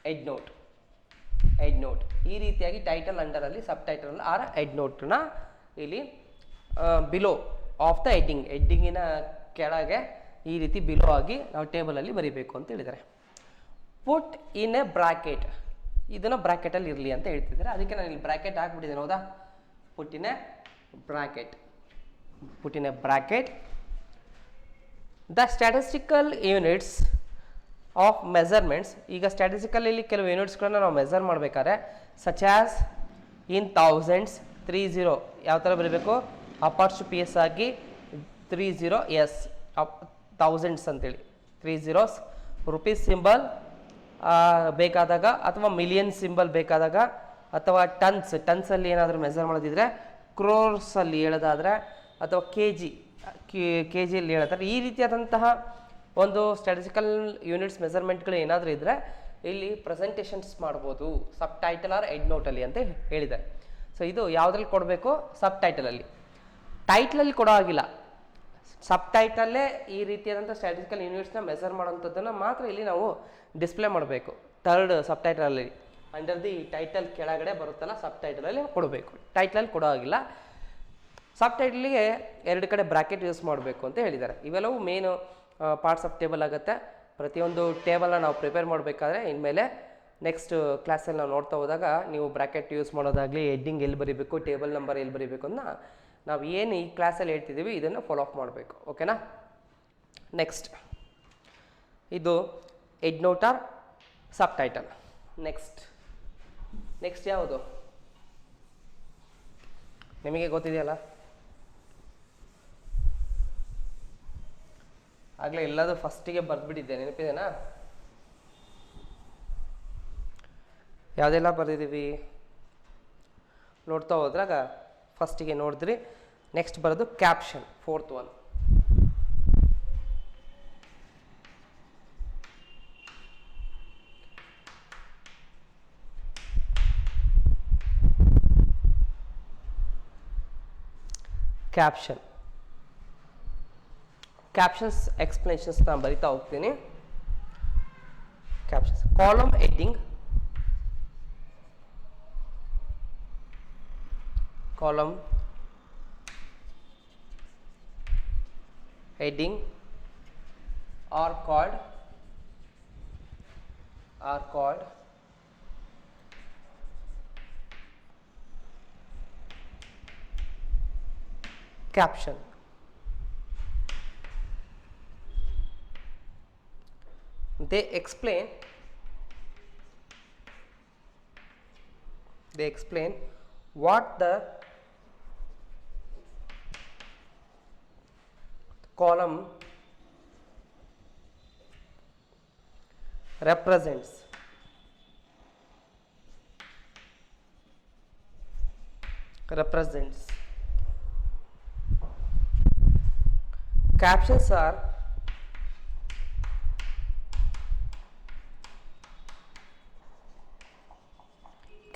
head note. ಈ ರೀತಿಯಾಗಿ ಟೈಟಲ್ ಅಂಡರಲ್ಲಿ ಸಬ್ ಟೈಟಲ್ ಆರ್ ಹೆಡ್ ನೋಟ್ನ ಇಲ್ಲಿ ಬಿಲೋ ಆಫ್ ದ ಹೆಡ್ಡಿಂಗಿನ ಕೆಳಗೆ ಈ ರೀತಿ ಬಿಲೋ ಆಗಿ ನಾವು ಟೇಬಲಲ್ಲಿ ಬರೀಬೇಕು ಅಂತ ಹೇಳಿದ್ದಾರೆ. ಪುಟ್ ಇನ್ ಎ ಬ್ರಾಕೆಟ್, ಇದನ್ನು ಬ್ರಾಕೆಟಲ್ಲಿ ಇರಲಿ ಅಂತ ಹೇಳ್ತಿದ್ದಾರೆ. ಅದಕ್ಕೆ ನಾನು ಇಲ್ಲಿ ಬ್ರಾಕೆಟ್ ಹಾಕ್ಬಿಟ್ಟಿದ್ದೇನೆ, ಹೌದಾ? Put in a bracket the statistical units of measurements. ಈಗ ಸ್ಟ್ಯಾಟಿಸ್ಟಿಕಲಲ್ಲಿ ಕೆಲವು ಯೂನಿಟ್ಸ್ಗಳನ್ನ ನಾವು ಮೆಜರ್ ಮಾಡಬೇಕಾದ್ರೆ ಸಚ್ ಆಸ್ ಇನ್ ಥೌಸಂಡ್ಸ್ 30 ಯಾವ ಥರ ಬರೀಬೇಕು? ಅಪಾರ್ಚುಪಿಯಸ್ ಆಗಿ 30 ಥೌಸಂಡ್ಸ್ ಅಂತೇಳಿ 30 ರುಪೀಸ್ ಸಿಂಬಲ್ ಬೇಕಾದಾಗ, ಅಥವಾ ಮಿಲಿಯನ್ ಸಿಂಬಲ್ ಬೇಕಾದಾಗ, ಅಥವಾ ಟನ್ಸಲ್ಲಿ ಏನಾದರೂ ಮೆಜರ್ ಮಾಡೋದಿದ್ರೆ, ಕ್ರೋರ್ಸಲ್ಲಿ ಹೇಳೋದಾದರೆ, ಅಥವಾ ಕೆ ಜಿಯಲ್ಲಿ ಹೇಳೋದಾದ್ರೆ, ಈ ರೀತಿಯಾದಂತಹ ಒಂದು ಸ್ಟ್ಯಾಟಿಸ್ಟಿಕಲ್ ಯೂನಿಟ್ಸ್ ಮೆಜರ್ಮೆಂಟ್ಗಳು ಏನಾದರೂ ಇದ್ದರೆ ಇಲ್ಲಿ ಪ್ರೆಸೆಂಟೇಷನ್ಸ್ ಮಾಡ್ಬೋದು ಸಬ್ ಟೈಟಲ್ ಆರ್ ಹೆಡ್ ನೋಟಲ್ಲಿ ಅಂತ ಹೇಳಿದ್ದಾರೆ. ಸೊ ಇದು ಯಾವುದ್ರಲ್ಲಿ ಕೊಡಬೇಕು? ಸಬ್ ಟೈಟಲಲ್ಲಿ ಕೊಡೋ ಆಗಿಲ್ಲ. ಸಬ್ ಟೈಟಲ್ಲೇ ಈ ರೀತಿಯಾದಂಥ ಸ್ಟ್ಯಾಟಿಸ್ಟಿಕಲ್ ಯೂನಿಟ್ಸ್ನ ಮೆಜರ್ ಮಾಡೋಂಥದ್ದನ್ನು ಮಾತ್ರ ಇಲ್ಲಿ ನಾವು ಡಿಸ್ಪ್ಲೇ ಮಾಡಬೇಕು. ಥರ್ಡ್ ಸಬ್ ಟೈಟಲಲ್ಲಿ ಅಂಡರ್ ದಿ ಟೈಟಲ್ ಕೆಳಗಡೆ ಬರುತ್ತಲ್ಲ, ಸಬ್ ಟೈಟಲಲ್ಲಿ ಕೊಡಬೇಕು. ಟೈಟಲಲ್ಲಿ ಕೊಡೋ ಆಗಿಲ್ಲ. ಸಬ್ ಟೈಟಲಿಗೆ 2 ಕಡೆ ಬ್ರಾಕೆಟ್ ಯೂಸ್ ಮಾಡಬೇಕು ಅಂತ ಹೇಳಿದ್ದಾರೆ. ಇವೆಲ್ಲವೂ ಮೇನು ಪಾರ್ಟ್ಸ್ ಆಫ್ ಟೇಬಲ್ ಆಗುತ್ತೆ. ಪ್ರತಿಯೊಂದು ಟೇಬಲ್ನ ನಾವು ಪ್ರಿಪೇರ್ ಮಾಡಬೇಕಾದ್ರೆ ಇನ್ಮೇಲೆ ನೆಕ್ಸ್ಟ್ ಕ್ಲಾಸಲ್ಲಿ ನಾವು ನೋಡ್ತಾ ಹೋದಾಗ ನೀವು ಬ್ರಾಕೆಟ್ ಯೂಸ್ ಮಾಡೋದಾಗಲಿ, ಹೆಡ್ಡಿಂಗ್ ಎಲ್ಲಿ ಬರೀಬೇಕು, ಟೇಬಲ್ ನಂಬರ್ ಎಲ್ಲಿ ಬರೀಬೇಕು ಅಂತ ನಾವು ಏನು ಈ ಕ್ಲಾಸಲ್ಲಿ ಹೇಳ್ತಿದ್ದೀವಿ ಇದನ್ನು ಫಾಲೋ ಅಪ್ ಮಾಡಬೇಕು. ಓಕೆನಾ? ನೆಕ್ಸ್ಟ್ ಇದು ಹೆಡ್ ನೋಟ್ ಆರ್ ಸಬ್ ಟೈಟಲ್. ನೆಕ್ಸ್ಟ್ ಯಾವುದು ನಿಮಗೆ ಗೊತ್ತಿದೆಯಲ್ಲ? ಆಗಲೇ ಎಲ್ಲದೂ ಫಸ್ಟಿಗೆ ಬರೆದ್ಬಿಟ್ಟಿದ್ದೆ, ನೆನಪಿದೆನಾ? ಯಾವುದೆಲ್ಲ ಬರೆದಿದ್ದೀವಿ ನೋಡ್ತಾ ಹೋದ್ರಾಗ ಫಸ್ಟಿಗೆ ನೋಡಿದ್ರಿ. ನೆಕ್ಸ್ಟ್ ಬರೋದು caption, 4th one. Captions explanations ನಾನು ಬರಿತಾ ಹೋಗ್ತೀನಿ. Captions column heading, are called caption. They explain what the column represents.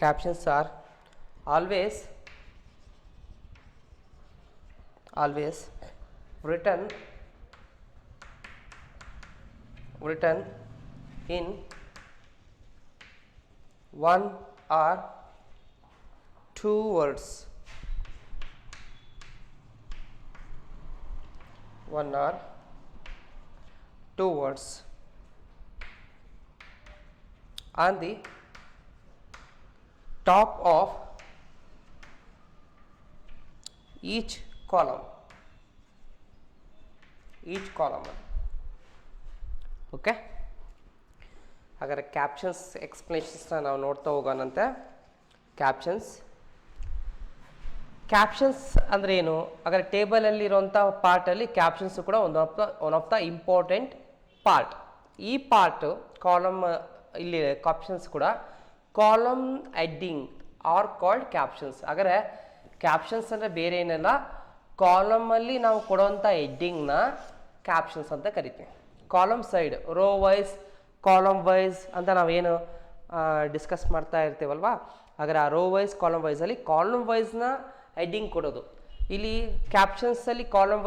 Captions are always written in 1 or 2 words. 1 or 2 words on the top of each column. Okay, ಹಾಗಾದರೆ ಕ್ಯಾಪ್ಷನ್ಸ್ ಎಕ್ಸ್ಪ್ಲನೇಷನ್ಸ್ನ ನಾವು ನೋಡ್ತಾ ಹೋಗೋಣಂತೆ. ಕ್ಯಾಪ್ಷನ್ಸ್ ಅಂದರೆ ಏನು? ಹಾಗಾದರೆ ಟೇಬಲಲ್ಲಿರುವಂಥ ಪಾರ್ಟಲ್ಲಿ ಕ್ಯಾಪ್ಷನ್ಸು ಕೂಡ one of the important part. ಈ ಪಾರ್ಟು ಕಾಲಮ್, ಇಲ್ಲಿ ಕ್ಯಾಪ್ಷನ್ಸ್ ಕೂಡ column heading are called captions. ಹಾಗಾದರೆ ಕ್ಯಾಪ್ಷನ್ಸ್ ಅಂದರೆ ಬೇರೆ ಏನಲ್ಲ, ಕಾಲಮಲ್ಲಿ ನಾವು ಕೊಡುವಂಥ ಹೆಡ್ಡಿಂಗ್ನ ಕ್ಯಾಪ್ಷನ್ಸ್ ಅಂತ ಕರಿತೀವಿ. Column side, row wise, column wise ಅಂತ ನಾವೇನು ಡಿಸ್ಕಸ್ ಮಾಡ್ತಾ ಇರ್ತೀವಲ್ವಾ, ಹಾಗಾದ್ರೆ ಆ ರೋ ವೈಸ್, ಕಾಲಮ್ ವೈಸಲ್ಲಿ ಕಾಲಮ್ ವೈಸ್ನ ಹೆಡ್ಡಿಂಗ್ ಕೊಡೋದು. ಇಲ್ಲಿ ಕ್ಯಾಪ್ಷನ್ಸಲ್ಲಿ ಕಾಲಮ್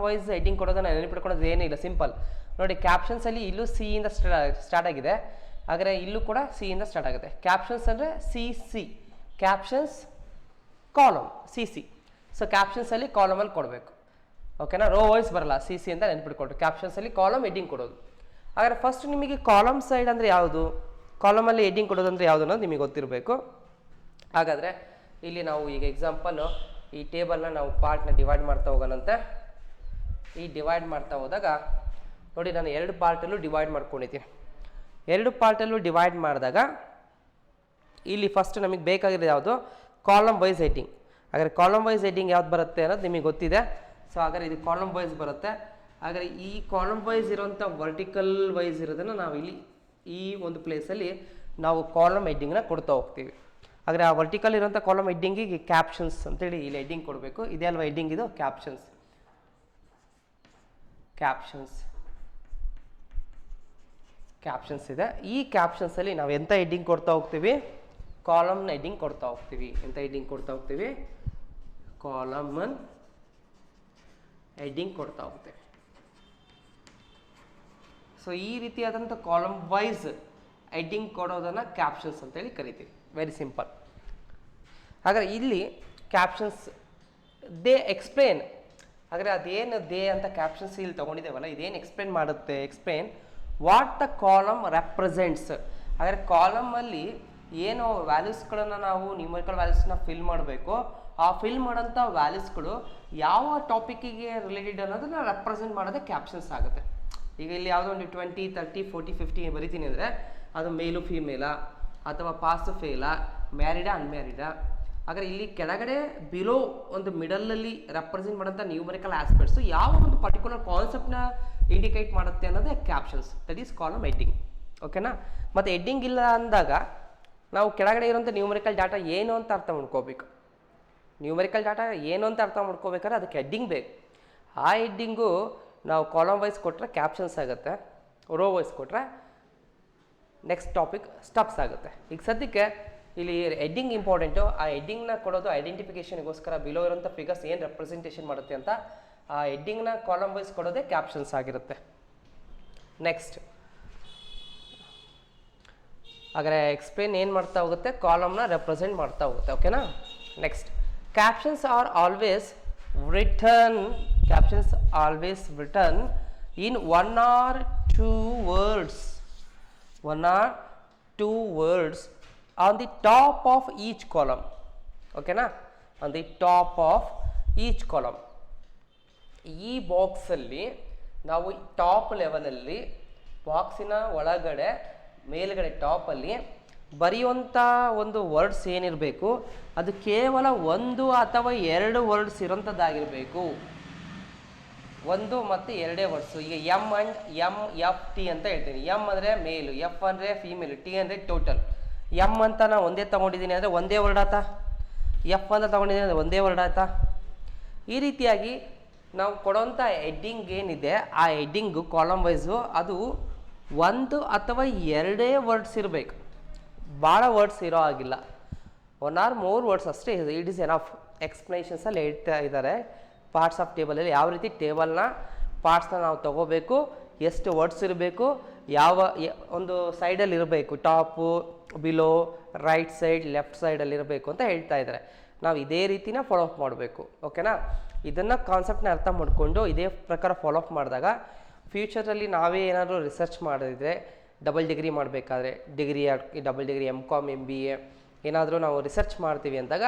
ವೈಸ್ ಹೆಡ್ಡಿಂಗ್ ಕೊಡೋದನ್ನ ನೆನಪಿಟ್ಕೊಳ್ಳೋದು ಏನಿಲ್ಲ, ಸಿಂಪಲ್ ನೋಡಿ. ಕ್ಯಾಪ್ಷನ್ಸಲ್ಲಿ ಇಲ್ಲೂ ಸಿ ಇಂದ ಸ್ಟಾರ್ಟ್ ಆಗಿದೆ, ಹಾಗಾದರೆ ಇಲ್ಲೂ ಕೂಡ ಸಿ ಇಂದ ಸ್ಟಾರ್ಟ್ ಆಗುತ್ತೆ. ಕ್ಯಾಪ್ಷನ್ಸ್ ಅಂದರೆ C, captions column C. So ಕ್ಯಾಪ್ಷನ್ಸಲ್ಲಿ ಕಾಲಮಲ್ಲಿ ಕೊಡಬೇಕು, ಓಕೆನಾ. ರೋ ವೈಸ್ ಬರಲ್ಲ, ಸಿ ಅಂತ ನೆನ್ಪಿಟ್ಕೊಳ್ರಿ. ಕ್ಯಾಪ್ಷನ್ಸಲ್ಲಿ ಕಾಲಮ್ ಹೆಡ್ಡಿಂಗ್ ಕೊಡೋದು. ಹಾಗಾದ್ರೆ ಫಸ್ಟ್ ನಿಮಗೆ ಕಾಲಮ್ ಸೈಡ್ ಅಂದರೆ ಯಾವುದು, ಕಾಲಮಲ್ಲಿ ಹೆಡ್ಡಿಂಗ್ ಕೊಡೋದು ಅಂದರೆ ಯಾವುದು ಅನ್ನೋದು ನಿಮಗೆ ಗೊತ್ತಿರಬೇಕು. ಹಾಗಾದರೆ ಇಲ್ಲಿ ನಾವು ಈಗ ಎಕ್ಸಾಂಪಲ್ ಈ ಟೇಬಲ್ನ ನಾವು ಪಾರ್ಟ್ನ ಡಿವೈಡ್ ಮಾಡ್ತಾ ಹೋಗೋಣಂತೆ. ಈ ಡಿವೈಡ್ ಮಾಡ್ತಾ ಹೋದಾಗ ನೋಡಿ, ನಾನು 2 ಪಾರ್ಟಲ್ಲೂ ಡಿವೈಡ್ ಮಾಡ್ಕೊಂಡಿದ್ದೀನಿ. 2 ಪಾರ್ಟಲ್ಲೂ ಡಿವೈಡ್ ಮಾಡಿದಾಗ ಇಲ್ಲಿ ಫಸ್ಟ್ ನಮಗೆ ಬೇಕಾಗಿರೋದು ಯಾವುದು, ಕಾಲಮ್ ವೈಸ್ ಹೆಡ್ಡಿಂಗ್. ಹಾಗಾದರೆ ಕಾಲಮ್ ವೈಸ್ ಹೆಡ್ಡಿಂಗ್ ಯಾವ್ದು ಬರುತ್ತೆ ಅನ್ನೋದು ನಿಮಗೆ ಗೊತ್ತಿದೆ. ಸೊ ಹಾಗಾದರೆ ಇದು ಕಾಲಮ್ ವೈಸ್ ಬರುತ್ತೆ. ಹಾಗಾದರೆ ಈ ಕಾಲಮ್ ವೈಸ್ ಇರೋಂಥ ವರ್ಟಿಕಲ್ ವೈಸ್ ಇರೋದನ್ನು ನಾವು ಇಲ್ಲಿ ಈ ಒಂದು ಪ್ಲೇಸಲ್ಲಿ ನಾವು ಕಾಲಮ್ ಹೆಡ್ಡಿಂಗ್ನ ಕೊಡ್ತಾ ಹೋಗ್ತೀವಿ. ಹಾಗಾದರೆ ಆ ವರ್ಟಿಕಲ್ ಇರೋಂಥ ಕಾಲಮ್ ಹೆಡ್ಡಿಂಗಿಗೆ ಕ್ಯಾಪ್ಷನ್ಸ್ ಅಂತೇಳಿ ಇಲ್ಲಿ ಹೆಡ್ಡಿಂಗ್ ಕೊಡಬೇಕು. ಇದೇ ಅಲ್ವಾ ಹೆಡ್ಡಿಂಗ್, ಇದು ಕ್ಯಾಪ್ಷನ್ಸ್ ಇದೆ. ಈ ಕ್ಯಾಪ್ಷನ್ಸಲ್ಲಿ ನಾವು ಎಂಥ ಹೆಡ್ಡಿಂಗ್ ಕೊಡ್ತಾ ಹೋಗ್ತೀವಿ, ಕಾಲಮ್ನ ಹೆಡ್ಡಿಂಗ್ ಕೊಡ್ತಾ ಹೋಗ್ತೀವಿ. ಎಂಥ ಹೆಡ್ಡಿಂಗ್ ಕೊಡ್ತಾ ಹೋಗ್ತೀವಿ, ಕಾಲಮ್ ಹೆಡ್ಡಿಂಗ್ ಕೊಡ್ತಾ ಹೋಗ್ತೇವೆ. ಸೊ ಈ ರೀತಿಯಾದಂಥ ಕಾಲಮ್ ವೈಸ್ ಹೆಡ್ಡಿಂಗ್ ಕೊಡೋದನ್ನು ಕ್ಯಾಪ್ಷನ್ಸ್ ಅಂತೇಳಿ ಕರಿತೀವಿ. Very simple. ಹಾಗಾದರೆ ಇಲ್ಲಿ ಕ್ಯಾಪ್ಷನ್ಸ್ ದೇ ಎಕ್ಸ್ಪ್ಲೇನ್. ಹಾಗಾದರೆ ಅದೇನು ದೇ ಅಂತ ಕ್ಯಾಪ್ಷನ್ಸ್ ಇಲ್ಲಿ ತೊಗೊಂಡಿದ್ದೇವಲ್ಲ, ಇದೇನು ಎಕ್ಸ್ಪ್ಲೇನ್ ಮಾಡುತ್ತೆ, explain what the column represents. ಹಾಗಾದರೆ ಕಾಲಮಲ್ಲಿ ಏನು ವ್ಯಾಲ್ಯೂಸ್ಗಳನ್ನು ನಾವು ನ್ಯೂಮರಿಕಲ್ ವ್ಯಾಲ್ಯೂಸ್ನ ಫಿಲ್ ಮಾಡಬೇಕು, ಆ ಫಿಲ್ ಮಾಡೋಂಥ ವ್ಯಾಲ್ಯೂಸ್ಗಳು ಯಾವ ಟಾಪಿಕ್ಕಿಗೆ ರಿಲೇಟೆಡ್ ಅನ್ನೋದನ್ನ ರೆಪ್ರೆಸೆಂಟ್ ಮಾಡೋದೇ ಕ್ಯಾಪ್ಷನ್ಸ್ ಆಗುತ್ತೆ. ಈಗ ಇಲ್ಲಿ ಯಾವುದೋ ಒಂದು 20, 30, 40, 50 ಬರಿತೀನಿ ಅಂದರೆ ಅದು ಮೇಲು ಫೀಮೇಲಾ, ಅಥವಾ ಪಾಸ್ ಫೇಲಾ, ಮ್ಯಾರಿಡಾ ಅನ್ಮ್ಯಾರಿಡಾ. ಹಾಗಾದರೆ ಇಲ್ಲಿ ಕೆಳಗಡೆ ಬಿಲೋ ಒಂದು ಮಿಡಲಲ್ಲಿ ರೆಪ್ರೆಸೆಂಟ್ ಮಾಡೋಂಥ ನ್ಯೂಮರಿಕಲ್ ಆಸ್ಪೆಕ್ಟ್ಸು ಯಾವ ಒಂದು ಪರ್ಟಿಕ್ಯುಲರ್ ಕಾನ್ಸೆಪ್ಟ್ನ ಇಂಡಿಕೇಟ್ ಮಾಡುತ್ತೆ ಅನ್ನೋದೇ captions, that is column heading. ಓಕೆನಾ. ಮತ್ತು ಹೆಡ್ಡಿಂಗ್ ಇಲ್ಲ ಅಂದಾಗ ನಾವು ಕೆಳಗಡೆ ಇರೋಂಥ ನ್ಯೂಮರಿಕಲ್ ಡಾಟಾ ಏನು ಅಂತ ಅರ್ಥ ಮಾಡ್ಕೋಬೇಕು. ನ್ಯೂಮರಿಕಲ್ ಡಾಟಾ ಏನು ಅಂತ ಅರ್ಥ ಮಾಡ್ಕೋಬೇಕಾದ್ರೆ ಅದಕ್ಕೆ ಹೆಡ್ಡಿಂಗ್ ಬೇಕು. ಆ ಹೆಡ್ಡಿಂಗು ನಾವು ಕಾಲಮ್ ವೈಸ್ ಕೊಟ್ಟರೆ ಕ್ಯಾಪ್ಷನ್ಸ್ ಆಗುತ್ತೆ, ರೋ ವೈಸ್ ಕೊಟ್ಟರೆ ನೆಕ್ಸ್ಟ್ ಟಾಪಿಕ್ ಸ್ಟೆಪ್ಸ್ ಆಗುತ್ತೆ. ಈಗ ಸದ್ಯಕ್ಕೆ ಇಲ್ಲಿ ಹೆಡ್ಡಿಂಗ್ ಇಂಪಾರ್ಟೆಂಟು. ಆ ಹೆಡ್ಡಿಂಗ್ನ ಕೊಡೋದು ಐಡೆಂಟಿಫಿಕೇಷನ್ಗೋಸ್ಕರ, ಬಿಲೋ ಇರೋಂಥ ಫಿಗರ್ಸ್ ಏನು ರೆಪ್ರೆಸೆಂಟೇಷನ್ ಮಾಡುತ್ತೆ ಅಂತ ಆ ಹೆಡ್ಡಿಂಗ್ನ ಕಾಲಮ್ ವೈಸ್ ಕೊಡೋದೇ ಕ್ಯಾಪ್ಷನ್ಸ್ ಆಗಿರುತ್ತೆ. ನೆಕ್ಸ್ಟ್ ಹಾಗಾದರೆ ಎಕ್ಸ್ಪ್ಲೇನ್ ಏನು ಮಾಡ್ತಾ ಹೋಗುತ್ತೆ, ಕಾಲಮ್ನ ರೆಪ್ರೆಸೆಂಟ್ ಮಾಡ್ತಾ ಹೋಗುತ್ತೆ. ಓಕೆನಾ. Next, captions are always return in 1 or 2 words on the top of each column. ಓಕೆನಾ, on the top of each column. ಈ ಬಾಕ್ಸಲ್ಲಿ ನಾವು ಟಾಪ್ ಲೆವೆಲಲ್ಲಿ ಬಾಕ್ಸಿನ ಒಳಗಡೆ ಮೇಲ್ಗಡೆ ಟಾಪಲ್ಲಿ ಬರೆಯುವಂಥ ಒಂದು ವರ್ಡ್ಸ್ ಏನಿರಬೇಕು ಅದು ಕೇವಲ 1 ಅಥವಾ 2 ವರ್ಡ್ಸ್ ಇರೋಂಥದ್ದಾಗಿರಬೇಕು. 1 ಮತ್ತು 2 ವರ್ಡ್ಸು. ಈಗ MF T ಅಂತ ಹೇಳ್ತೀನಿ. M ಅಂದರೆ ಮೇಲು, F ಅಂದರೆ ಫೀಮೇಲು, T ಅಂದರೆ ಟೋಟಲ್. M ಅಂತ ನಾನು ಒಂದೇ ತೊಗೊಂಡಿದ್ದೀನಿ ಅಂದರೆ ಒಂದೇ ವರ್ಡ್ ಆಯ್ತಾ, F ಅಂತ ತೊಗೊಂಡಿದ್ದೀನಿ ಅಂದರೆ ಒಂದೇ ವರ್ಡ್ ಆಯ್ತಾ. ಈ ರೀತಿಯಾಗಿ ನಾವು ಕೊಡೋಂಥ ಹೆಡ್ಡಿಂಗ್ ಏನಿದೆ ಆ ಹೆಡ್ಡಿಂಗು ಕಾಲಮ್ ವೈಸು ಅದು 1 ಅಥವಾ 2 ವರ್ಡ್ಸ್ ಇರಬೇಕು, ಭಾಳ ವರ್ಡ್ಸ್ ಇರೋ ಆಗಿಲ್ಲ. 1 or more ವರ್ಡ್ಸ್ ಅಷ್ಟೇ, ಇಟ್ ಈಸ್ ಎನಫ್. ಎಕ್ಸ್ಪ್ಲನೇಷನ್ಸಲ್ಲಿ ಹೇಳ್ತಾ ಇದ್ದಾರೆ ಪಾರ್ಟ್ಸ್ ಆಫ್ ಟೇಬಲಲ್ಲಿ ಯಾವ ರೀತಿ ಟೇಬಲ್ನ ಪಾರ್ಟ್ಸ್ನ ನಾವು ತೊಗೋಬೇಕು, ಎಷ್ಟು ವರ್ಡ್ಸ್ ಇರಬೇಕು, ಯಾವ ಒಂದು ಸೈಡಲ್ಲಿ ಇರಬೇಕು, top, below, right side, left ಸೈಡಲ್ಲಿ ಇರಬೇಕು ಅಂತ ಹೇಳ್ತಾ ಇದ್ದಾರೆ. ನಾವು ಇದೇ ರೀತಿನ ಫಾಲೋ ಅಪ್ ಮಾಡಬೇಕು. ಓಕೆನಾ, ಇದನ್ನು ಕಾನ್ಸೆಪ್ಟ್ನ ಅರ್ಥ ಮಾಡಿಕೊಂಡು ಇದೇ ಪ್ರಕಾರ ಫಾಲೋ ಅಪ್ ಮಾಡಿದಾಗ ಫ್ಯೂಚರಲ್ಲಿ ನಾವೇ ಏನಾದರೂ ರಿಸರ್ಚ್ ಮಾಡಿದ್ರೆ ಡಬಲ್ ಡಿಗ್ರಿ ಮಾಡಬೇಕಾದ್ರೆ ಡಬಲ್ ಡಿಗ್ರಿ MCOM MBA ಏನಾದರೂ ನಾವು ರಿಸರ್ಚ್ ಮಾಡ್ತೀವಿ ಅಂದಾಗ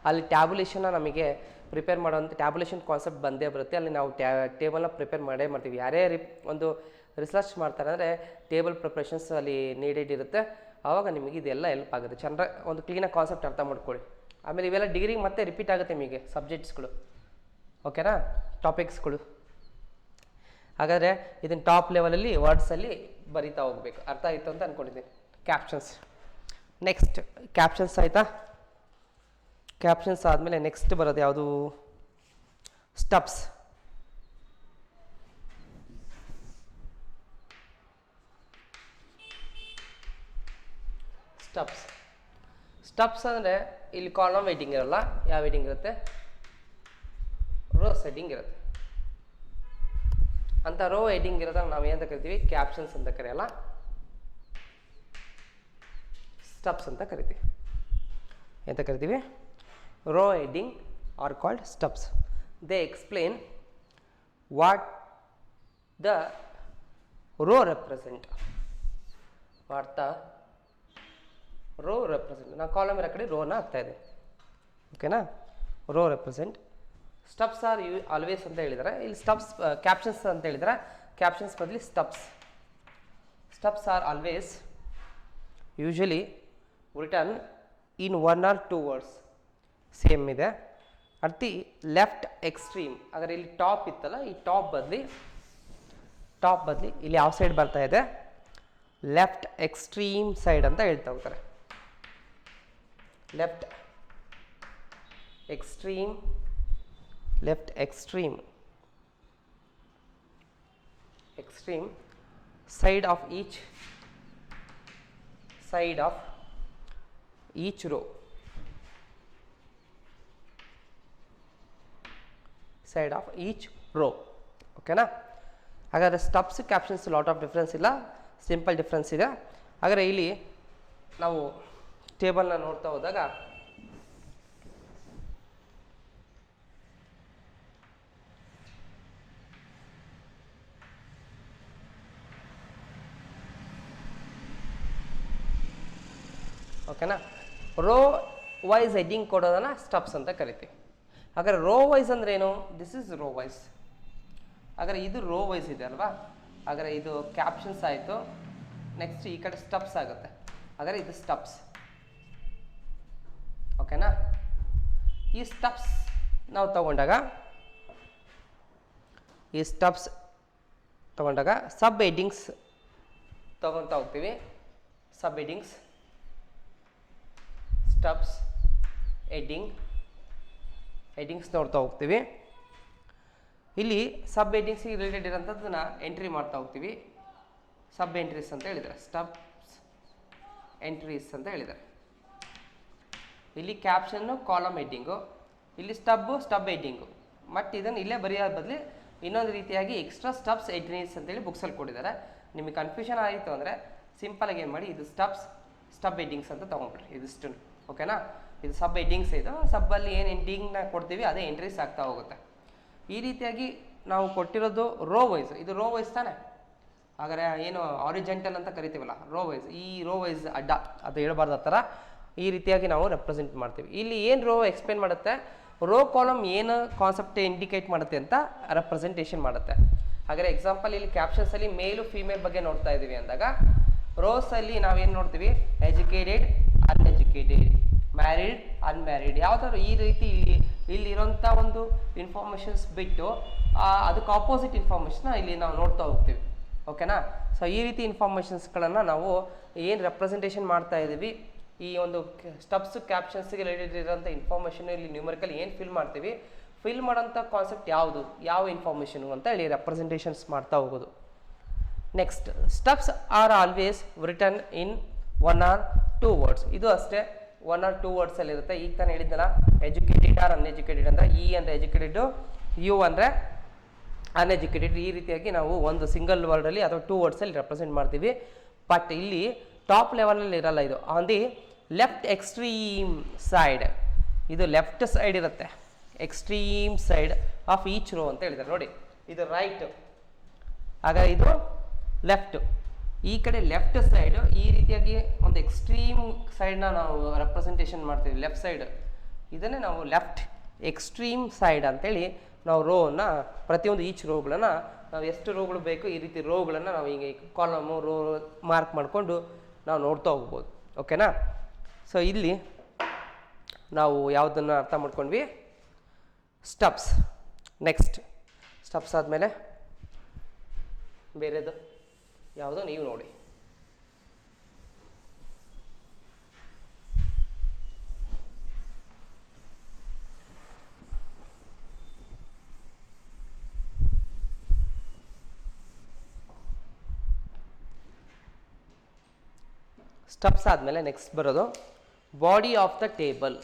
ಅಲ್ಲಿ ಟ್ಯಾಬುಲೇಷನ್ನ ನಮಗೆ ಪ್ರಿಪೇರ್ ಮಾಡೋವಂಥ ಟ್ಯಾಬುಲೇಷನ್ ಕಾನ್ಸೆಪ್ಟ್ ಬಂದೇ ಬರುತ್ತೆ. ಅಲ್ಲಿ ನಾವು ಟೇಬಲ್ನ ಪ್ರಿಪೇರ್ ಮಾಡೇ ಮಾಡ್ತೀವಿ. ಯಾರೇ ಒಂದು ರಿಸರ್ಚ್ ಮಾಡ್ತಾರೆ ಅಂದರೆ ಟೇಬಲ್ ಪ್ರಿಪ್ರೇಷನ್ಸ್ ಅಲ್ಲಿ ನೀಡೆಡ್ ಇರುತ್ತೆ. ಆವಾಗ ನಿಮಗೆ ಇದೆಲ್ಲ ಹೆಲ್ಪ್ ಆಗುತ್ತೆ. ಚೆನ್ನಾಗಿ ಒಂದು ಕ್ಲೀನಾಗಿ ಕಾನ್ಸೆಪ್ಟ್ ಅರ್ಥ ಮಾಡ್ಕೊಳ್ಳಿ. ಆಮೇಲೆ ಇವೆಲ್ಲ ಡಿಗ್ರಿಗೆ ಮತ್ತೆ ರಿಪೀಟ್ ಆಗುತ್ತೆ ನಿಮಗೆ ಸಬ್ಜೆಕ್ಟ್ಸ್ಗಳು. ಓಕೆನಾ, ಟಾಪಿಕ್ಸ್ಗಳು. ಹಾಗಾದರೆ ಇದನ್ನು ಟಾಪ್ ಲೆವೆಲಲ್ಲಿ ವರ್ಡ್ಸಲ್ಲಿ ಬರಿತಾ ಹೋಗ್ಬೇಕು. ಅರ್ಥ ಆಯಿತು ಅಂತ ಅಂದ್ಕೊಂಡಿದ್ದೀನಿ. Captions next. ಕ್ಯಾಪ್ಷನ್ಸ್ ಆಯಿತಾ? ಕ್ಯಾಪ್ಷನ್ಸ್ ಆದಮೇಲೆ ನೆಕ್ಸ್ಟ್ ಬರೋದು ಯಾವುದು? ಸ್ಟಬ್ಸ್. ಸ್ಟಬ್ಸ್ ಅಂದರೆ ಇಲ್ಲಿ ಕಾಲಮ್ ಹೆಡ್ಡಿಂಗ್ ಇರಲ್ಲ. ಯಾವ ಹೆಡ್ಡಿಂಗ್ ಇರುತ್ತೆ? ರೋಸ್ ಹೆಡ್ಡಿಂಗ್ ಇರುತ್ತೆ. ಅಂತ ರೋ ಹೆಡ್ಡಿಂಗ್ ಇರೋದಾಗ ನಾವು ಏನಂತ ಕರಿತೀವಿ? ಕ್ಯಾಪ್ಷನ್ಸ್ ಅಂತ ಕರೆಯಲ್ಲ, ಸ್ಟಬ್ಸ್ ಅಂತ ಕರಿತೀವಿ. ಎಂತ ಕರಿತೀವಿ? Row heading are called stubs. They explain what the row represent. What the row represent. ನಾವು ಕಾಲಮ್ ಇರೋ ಕಡೆ ರೋನ ಹಾಕ್ತಾ ಇದೆ. ಓಕೆನಾ, row represent. Stubs are always ಅಂತ ಹೇಳಿದ್ದಾರೆ. ಇಲ್ಲಿ ಸ್ಟಬ್ಸ್ ಕ್ಯಾಪ್ಷನ್ಸ್ ಅಂತ ಹೇಳಿದರೆ ಕ್ಯಾಪ್ಷನ್ಸ್ ಬದಲಿ stubs. Stubs are always usually return in 1 or 2 words. Same ಇದೆ. At the left extreme. ಹಾಗಾದ್ರೆ ಇಲ್ಲಿ ಟಾಪ್ ಇತ್ತಲ್ಲ, ಈ ಟಾಪ್ ಬದಲಿ ಇಲ್ಲಿ ಯಾವ ಸೈಡ್ ಬರ್ತಾ ಇದೆ? ಲೆಫ್ಟ್ ಎಕ್ಸ್ಟ್ರೀಮ್ ಸೈಡ್ ಅಂತ ಹೇಳ್ತಾ ಹೋಗ್ತಾರೆ. Left extreme side of each row. ಓಕೆನಾ? ಹಾಗಾದರೆ stubs captions lot of difference ಇಲ್ಲ, ಸಿಂಪಲ್ ಡಿಫ್ರೆನ್ಸ್ ಇದೆ. ಹಾಗಾದರೆ ಇಲ್ಲಿ ನಾವು ಟೇಬಲ್ನ ನೋಡ್ತಾ ಹೋದಾಗ ಓಕೆನಾ, ರೋ ವೈಸ್ ಹೆಡ್ಡಿಂಗ್ ಕೊಡೋದನ್ನ ಸ್ಟಬ್ಸ್ ಅಂತ ಕರಿತೀವಿ. ಹಾಗಾದರೆ ರೋ ವೈಸ್ ಅಂದ್ರೆ ಏನು? This is row wise. ಹಾಗಾದರೆ ಇದು ರೋ ವೈಸ್ ಇದೆ ಅಲ್ವಾ? ಹಾಗಾದರೆ ಇದು ಕ್ಯಾಪ್ಷನ್ಸ್ ಆಯಿತು. ನೆಕ್ಸ್ಟ್ ಈ ಕಡೆ ಸ್ಟಬ್ಸ್ ಆಗುತ್ತೆ. ಹಾಗಾದರೆ ಇದು ಸ್ಟಬ್ಸ್. ಓಕೆನಾ? ಈ ಸ್ಟಬ್ಸ್ ನಾವು ತಗೊಂಡಾಗ ಸಬ್ ಹೆಡ್ಡಿಂಗ್ಸ್ ತಗೊತಾ ಹೋಗ್ತೀವಿ. ಸಬ್ ಹೆಡ್ಡಿಂಗ್ಸ್, ಸ್ಟಬ್ಸ್, ಹೆಡ್ಡಿಂಗ್ಸ್ ನೋಡ್ತಾ ಹೋಗ್ತೀವಿ. ಇಲ್ಲಿ ಸಬ್ ಹೆಡ್ಡಿಂಗ್ಸಿಗೆ ರಿಲೇಟೆಡ್ ಇರೋಂಥದ್ದನ್ನ ಎಂಟ್ರಿ ಮಾಡ್ತಾ ಹೋಗ್ತೀವಿ. ಸಬ್ ಎಂಟ್ರೀಸ್ ಅಂತ ಹೇಳಿದ್ದಾರೆ, ಸ್ಟಬ್ಸ್ ಎಂಟ್ರೀಸ್ ಅಂತ ಹೇಳಿದ್ದಾರೆ. ಇಲ್ಲಿ ಕ್ಯಾಪ್ಷನ್ನು, ಕಾಲಮ್ ಹೆಡ್ಡಿಂಗು, ಇಲ್ಲಿ ಸ್ಟಬ್ ಹೆಡ್ಡಿಂಗು. ಬಟ್ ಇದನ್ನು ಇಲ್ಲೇ ಬರೆಯೋ ಬದಲು ಇನ್ನೊಂದು ರೀತಿಯಾಗಿ ಎಕ್ಸ್ಟ್ರಾ ಸ್ಟಬ್ಸ್ ಎಂಟ್ರೀಸ್ ಅಂತೇಳಿ ಬುಕ್ಸಲ್ಲಿ ಕೊಟ್ಟಿದ್ದಾರೆ. ನಿಮಗೆ ಕನ್ಫ್ಯೂಷನ್ ಆಯಿತು ಅಂದರೆ ಸಿಂಪಲಾಗಿ ಏನು ಮಾಡಿ, ಇದು ಸ್ಟಬ್ ಹೆಡ್ಡಿಂಗ್ಸ್ ಅಂತ ತೊಗೊಂಡ್ಬಿಡ್ರಿ ಇದಿಷ್ಟು. ಓಕೆನಾ? ಇದು ಸಬ್ ಹೆಡ್ಡಿಂಗ್ಸ್. ಇದು ಸಬ್ಬಲ್ಲಿ ಏನು ಹೆಡ್ಡಿಂಗ್ನ ಕೊಡ್ತೀವಿ ಅದೇ ಎಂಟ್ರೀಸ್ ಆಗ್ತಾ ಹೋಗುತ್ತೆ. ಈ ರೀತಿಯಾಗಿ ನಾವು ಕೊಟ್ಟಿರೋದು ರೋ ವೈಸ್. ಇದು ರೋ ವೈಸ್ ತಾನೆ? ಹಾಗಾದರೆ ಏನು ಆರಿಜೆಂಟಲ್ ಅಂತ ಕರಿತೀವಲ್ಲ, ರೋ ವೈಸ್. ಈ ರೋ ವೈಸ್ ಅಡ್ಡ ಅದು ಹೇಳ್ಬಾರ್ದು. ಆ ಥರ ಈ ರೀತಿಯಾಗಿ ನಾವು ರೆಪ್ರೆಸೆಂಟ್ ಮಾಡ್ತೀವಿ. ಇಲ್ಲಿ ಏನು ರೋ ಎಕ್ಸ್ಪ್ಲೇನ್ ಮಾಡುತ್ತೆ, ರೋ ಕಾಲಮ್ ಏನು ಕಾನ್ಸೆಪ್ಟ್ ಇಂಡಿಕೇಟ್ ಮಾಡುತ್ತೆ ಅಂತ ರೆಪ್ರೆಸೆಂಟೇಷನ್ ಮಾಡುತ್ತೆ. ಹಾಗಾದರೆ ಎಕ್ಸಾಂಪಲ್ ಇಲ್ಲಿ ಕ್ಯಾಪ್ಷನ್ಸಲ್ಲಿ ಮೇಲು ಫೀಮೇಲ್ ಬಗ್ಗೆ ನೋಡ್ತಾ ಇದ್ದೀವಿ ಅಂದಾಗ ರೋಸಲ್ಲಿ ನಾವೇನು ನೋಡ್ತೀವಿ? Educated, uneducated, married, unmarried. ಯಾವುದಾದ್ರು ಈ ರೀತಿ ಇಲ್ಲಿರೋಂಥ ಒಂದು ಇನ್ಫಾರ್ಮೇಷನ್ಸ್ ಬಿಟ್ಟು ಅದಕ್ಕೆ ಆಪೋಸಿಟ್ ಇನ್ಫಾರ್ಮೇಷನ್ನ ಇಲ್ಲಿ ನಾವು ನೋಡ್ತಾ ಹೋಗ್ತೀವಿ. ಓಕೆನಾ? ಸೊ ಈ ರೀತಿ ಇನ್ಫಾರ್ಮೇಷನ್ಸ್ಗಳನ್ನು ನಾವು ಏನು ರೆಪ್ರೆಸೆಂಟೇಷನ್ ಮಾಡ್ತಾ ಇದ್ದೀವಿ, ಈ ಒಂದು ಸ್ಟಬ್ಸ್ ಕ್ಯಾಪ್ಷನ್ಸ್ಗೆ ರಿಲೇಟೆಡ್ ಇರೋಂಥ ಇನ್ಫಾರ್ಮೇಷನ್ ಇಲ್ಲಿ ನ್ಯೂಮರಿಕಲ್ ಏನು ಫಿಲ್ ಮಾಡೋಂಥ ಕಾನ್ಸೆಪ್ಟ್ ಯಾವುದು, ಯಾವ ಇನ್ಫಾರ್ಮೇಷನು ಅಂತ ಹೇಳಿ ರೆಪ್ರೆಸೆಂಟೇಷನ್ಸ್ ಮಾಡ್ತಾ ಹೋಗೋದು. Next, stubs are always return in 1 or 2 words. ಇದು ಅಷ್ಟೇ 1 or 2 words ಅಲ್ಲಿ ಇರುತ್ತೆ. ಈಗ ತಾನು ಹೇಳಿದ್ನಲ್ಲ, ಎಜುಕೇಟೆಡ್ ಆರ್ ಅನ್ಎಜುಕೇಟೆಡ್ ಅಂದರೆ ಇ ಅಂದರೆ ಎಜುಕೇಟೆಡ್, ಯು ಅಂದರೆ ಅನ್ಎಜುಕೇಟೆಡ್. ಈ ರೀತಿಯಾಗಿ ನಾವು ಒಂದು ಸಿಂಗಲ್ ವರ್ಡಲ್ಲಿ ಅಥವಾ 2 wordsಲ್ಲಿ ರೆಪ್ರೆಸೆಂಟ್ ಮಾಡ್ತೀವಿ. ಬಟ್ ಇಲ್ಲಿ ಟಾಪ್ ಲೆವೆಲಲ್ಲಿ ಇರಲ್ಲ. ಇದು on the left extreme side. ಇದು ಲೆಫ್ಟ್ ಸೈಡ್ ಇರುತ್ತೆ, extreme side of each row ಅಂತ ಹೇಳಿದ್ದಾರೆ ನೋಡಿ. ಇದು ರೈಟ್, ಆಗ ಇದು ಲೆಫ್ಟ್. ಈ ಕಡೆ ಲೆಫ್ಟ್ ಸೈಡ್ ಈ ರೀತಿಯಾಗಿ ಒಂದು ಎಕ್ಸ್ಟ್ರೀಮ್ ಸೈಡ್ನ ನಾವು ರೆಪ್ರೆಸೆಂಟೇಷನ್ ಮಾಡ್ತೀವಿ, ಲೆಫ್ಟ್ ಸೈಡ್. ಇದನ್ನೇ ನಾವು ಲೆಫ್ಟ್ ಎಕ್ಸ್ಟ್ರೀಮ್ ಸೈಡ್ ಅಂತೇಳಿ ನಾವು ರೋವನ್ನು, ಪ್ರತಿಯೊಂದು ಈಚ್ ರೋಗಳನ್ನು ನಾವು ಎಷ್ಟು ರೋಗಳು ಬೇಕು ಈ ರೀತಿ ರೋಗಳನ್ನು ನಾವು ಹಿಂಗೆ ಕಾಲಮು ರೋ ಮಾರ್ಕ್ ಮಾಡಿಕೊಂಡು ನಾವು ನೋಡ್ತಾ ಹೋಗ್ಬೋದು. ಓಕೆನಾ? ಸೊ ಇಲ್ಲಿ ನಾವು ಯಾವುದನ್ನು ಅರ್ಥ ಮಾಡ್ಕೊಂಡ್ವಿ? ಸ್ಟೆಪ್ಸ್. ನೆಕ್ಸ್ಟ್ ಸ್ಟೆಪ್ಸ್ ಆದಮೇಲೆ ಬೇರೆದು ಯಾವುದೋ ನೀವು ನೋಡಿ. ಸ್ಟೆಪ್ಸ್ ಆದಮೇಲೆ ನೆಕ್ಸ್ಟ್ ಬರೋದು body of the table.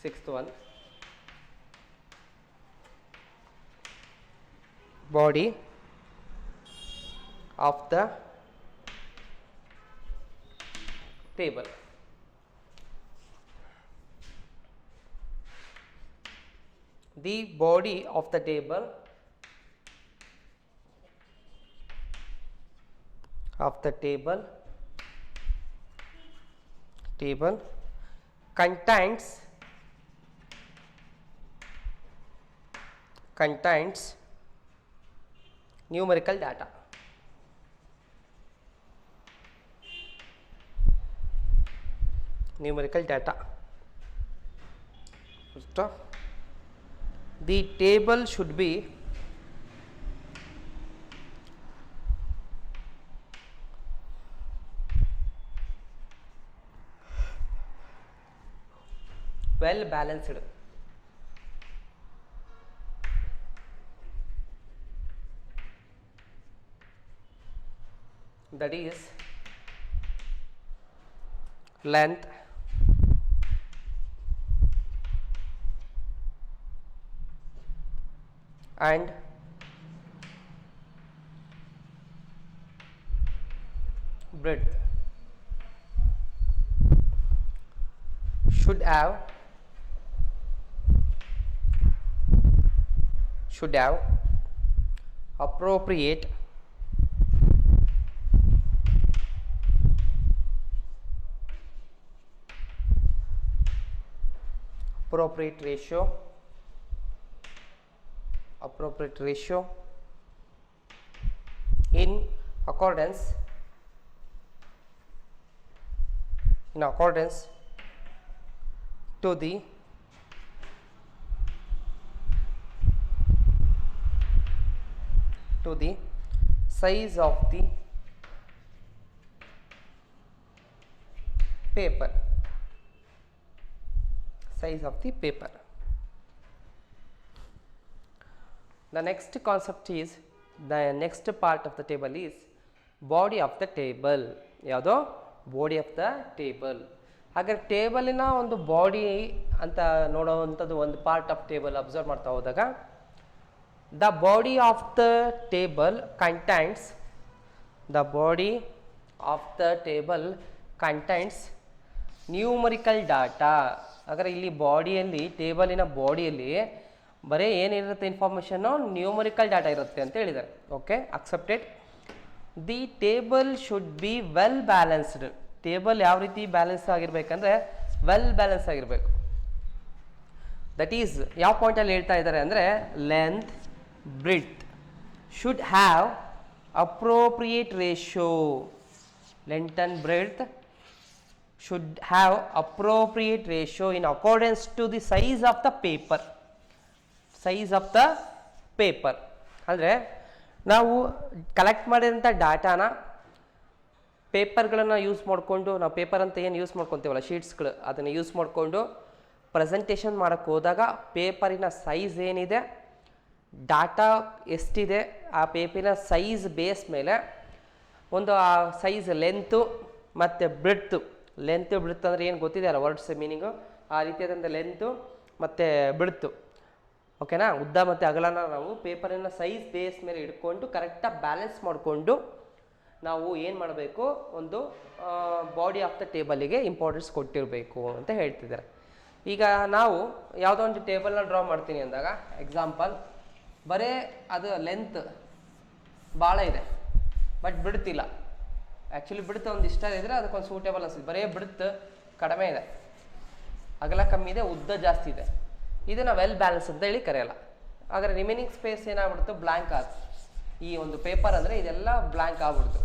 6th one, body of the table. The body of the table contains numerical data. First off, the table should be well balanced. That is length, and breadth should have appropriate ratio in accordance to the size of the paper. The next concept is, the next part of the table is body of the table. ಯಾವುದೋ ಬಾಡಿ ಆಫ್ ದ ಟೇಬಲ್. ಹಾಗಾದ್ರೆ ಟೇಬಲಿನ ಒಂದು ಬಾಡಿ ಅಂತ ನೋಡೋವಂಥದ್ದು ಒಂದು ಪಾರ್ಟ್ ಆಫ್ ಟೇಬಲ್ ಅಬ್ಸರ್ವ್ ಮಾಡ್ತಾ ಹೋದಾಗ, the body of the table contains numerical data. ಹಾಗಾದ್ರೆ ಇಲ್ಲಿ ಬಾಡಿಯಲ್ಲಿ, ಟೇಬಲಿನ ಬಾಡಿಯಲ್ಲಿ ಬರೀ ಏನಿರುತ್ತೆ ಇನ್ಫಾರ್ಮೇಷನ್ನು, ನ್ಯೂಮರಿಕಲ್ ಡಾಟಾ ಇರುತ್ತೆ ಅಂತ ಹೇಳಿದ್ದಾರೆ. Okay, accepted. The table should be well balanced. Table ಯಾವ ರೀತಿ ಬ್ಯಾಲೆನ್ಸ್ ಆಗಿರ್ಬೇಕಂದ್ರೆ ವೆಲ್ ಬ್ಯಾಲೆನ್ಸ್ ಆಗಿರಬೇಕು. ದಟ್ ಈಸ್ ಯಾವ ಪಾಯಿಂಟಲ್ಲಿ ಹೇಳ್ತಾ ಇದ್ದಾರೆ ಅಂದರೆ, length, ಬ್ರಿಡ್ತ್ should have appropriate ratio. Length and ಬ್ರಿಡ್ತ್ should have appropriate ratio in accordance to the size of the paper. ಅಂದರೆ ನಾವು ಕಲೆಕ್ಟ್ ಮಾಡಿದಂಥ ಡಾಟಾನ ಪೇಪರ್ಗಳನ್ನು ಯೂಸ್ ಮಾಡಿಕೊಂಡು, ನಾವು ಪೇಪರ್ ಅಂತ ಏನು ಯೂಸ್ ಮಾಡ್ಕೊತೀವಲ್ಲ, ಶೀಟ್ಸ್ಗಳು, ಅದನ್ನು ಯೂಸ್ ಮಾಡಿಕೊಂಡು ಪ್ರೆಸೆಂಟೇಷನ್ ಮಾಡೋಕ್ಕೆ ಹೋದಾಗ ಪೇಪರಿನ ಸೈಜ್ ಏನಿದೆ, ಡಾಟಾ ಎಷ್ಟಿದೆ, ಆ ಪೇಪರಿನ ಸೈಜ್ ಬೇಸ್ ಮೇಲೆ ಒಂದು ಆ ಸೈಜ್ ಲೆಂತು ಮತ್ತು ಬ್ರಿಡ್ತು. ಲೆಂತ್ ಬಿಡ್ತು ಅಂದರೆ ಏನು ಗೊತ್ತಿದೆ ಅಲ್ಲ ವರ್ಡ್ಸ್ ಮೀನಿಂಗು, ಆ ರೀತಿಯಾದಂಥ ಲೆಂತು ಮತ್ತು ಬಿಡ್ತು. ಓಕೆನಾ? ಉದ್ದ ಮತ್ತು ಅಗಲನ ನಾವು ಪೇಪರಿನ ಸೈಜ್ ಬೇಸ್ ಮೇಲೆ ಇಟ್ಕೊಂಡು ಕರೆಕ್ಟಾಗಿ ಬ್ಯಾಲೆನ್ಸ್ ಮಾಡಿಕೊಂಡು ನಾವು ಏನು ಮಾಡಬೇಕು, ಒಂದು ಬಾಡಿ ಆಫ್ ದ ಟೇಬಲಿಗೆ ಇಂಪಾರ್ಟೆನ್ಸ್ ಕೊಟ್ಟಿರಬೇಕು ಅಂತ ಹೇಳ್ತಿದ್ದಾರೆ. ಈಗ ನಾವು ಯಾವುದೋ ಒಂದು ಟೇಬಲ್ನ ಡ್ರಾ ಮಾಡ್ತೀನಿ ಅಂದಾಗ ಎಕ್ಸಾಂಪಲ್ ಬರೀ ಅದು ಲೆಂತ್ ಭಾಳ ಇದೆ ಬಟ್ ಬಿಡ್ತಿಲ್ಲ. ಆ್ಯಕ್ಚುಲಿ ಬಿಡ್ತು ಒಂದು ಇಷ್ಟ ಇದ್ದರೆ ಅದಕ್ಕೊಂದು ಸೂಟೇಬಲ್ ಅನಿಸುತ್ತೆ. ಬರೀ ಬಿಡ್ತು ಕಡಿಮೆ ಇದೆ, ಅಗಲ ಕಮ್ಮಿ ಇದೆ, ಉದ್ದ ಜಾಸ್ತಿ ಇದೆ, ಇದನ್ನು ವೆಲ್ ಬ್ಯಾಲೆನ್ಸ್ ಅಂತ ಹೇಳಿ ಕರೆಯಲ್ಲ. ಆದರೆ ರಿಮೈನಿಂಗ್ ಸ್ಪೇಸ್ ಏನಾಗ್ಬಿಡ್ತು, ಬ್ಲ್ಯಾಂಕ್ ಆಯ್ತು. ಈ ಒಂದು ಪೇಪರ್ ಅಂದರೆ ಇದೆಲ್ಲ ಬ್ಲ್ಯಾಂಕ್ ಆಗ್ಬಿಡ್ತು.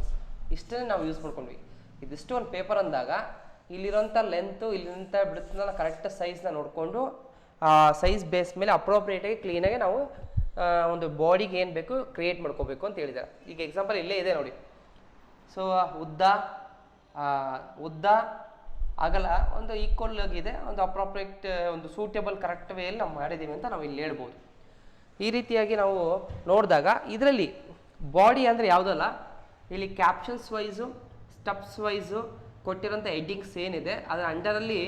ಇಷ್ಟನ್ನೇ ನಾವು ಯೂಸ್ ಮಾಡ್ಕೊಂಡ್ವಿ. ಇದಿಷ್ಟು ಒಂದು ಪೇಪರ್ ಅಂದಾಗ ಇಲ್ಲಿರೋಂಥ ಲೆಂತು ಇಲ್ಲಿರೋಂಥ ಬಿಡ್ತನ್ನ ಕರೆಕ್ಟ್ ಸೈಜ್ನ ನೋಡಿಕೊಂಡು ಆ ಸೈಜ್ ಬೇಸ್ ಮೇಲೆ ಅಪ್ರೋಪ್ರಿಯೇಟಾಗಿ ಕ್ಲೀನಾಗಿ ನಾವು ಒಂದು ಬಾಡಿಗೆ ಏನು ಬೇಕು ಕ್ರಿಯೇಟ್ ಮಾಡ್ಕೋಬೇಕು ಅಂತ ಹೇಳಿದ್ದಾರೆ. ಈಗ ಎಕ್ಸಾಂಪಲ್ ಇಲ್ಲೇ ಇದೆ ನೋಡಿ. ಸೊ ಉದ್ದ ಅಗಲ ಒಂದು ಈಕ್ವಲ್ ಆಗಿದೆ, ಒಂದು ಅಪ್ರೋಪ್ರಿಯೇಟ್ ಒಂದು ಸೂಟೇಬಲ್ ಕರೆಕ್ಟ್ ವೇಯಲ್ಲಿ ನಾವು ಮಾಡಿದ್ದೀವಿ ಅಂತ ನಾವು ಇಲ್ಲಿ ಹೇಳ್ಬೋದು. ಈ ರೀತಿಯಾಗಿ ನಾವು ನೋಡಿದಾಗ ಇದರಲ್ಲಿ ಬಾಡಿ ಅಂದರೆ ಯಾವುದಲ್ಲ, ಇಲ್ಲಿ ಕ್ಯಾಪ್ಷನ್ಸ್ ವೈಸು ಸ್ಟೆಪ್ಸ್ ವೈಸು ಕೊಟ್ಟಿರೋಂಥ ಹೆಡ್ಡಿಂಗ್ಸ್ ಏನಿದೆ ಅದರ ಅಂಡರಲ್ಲಿ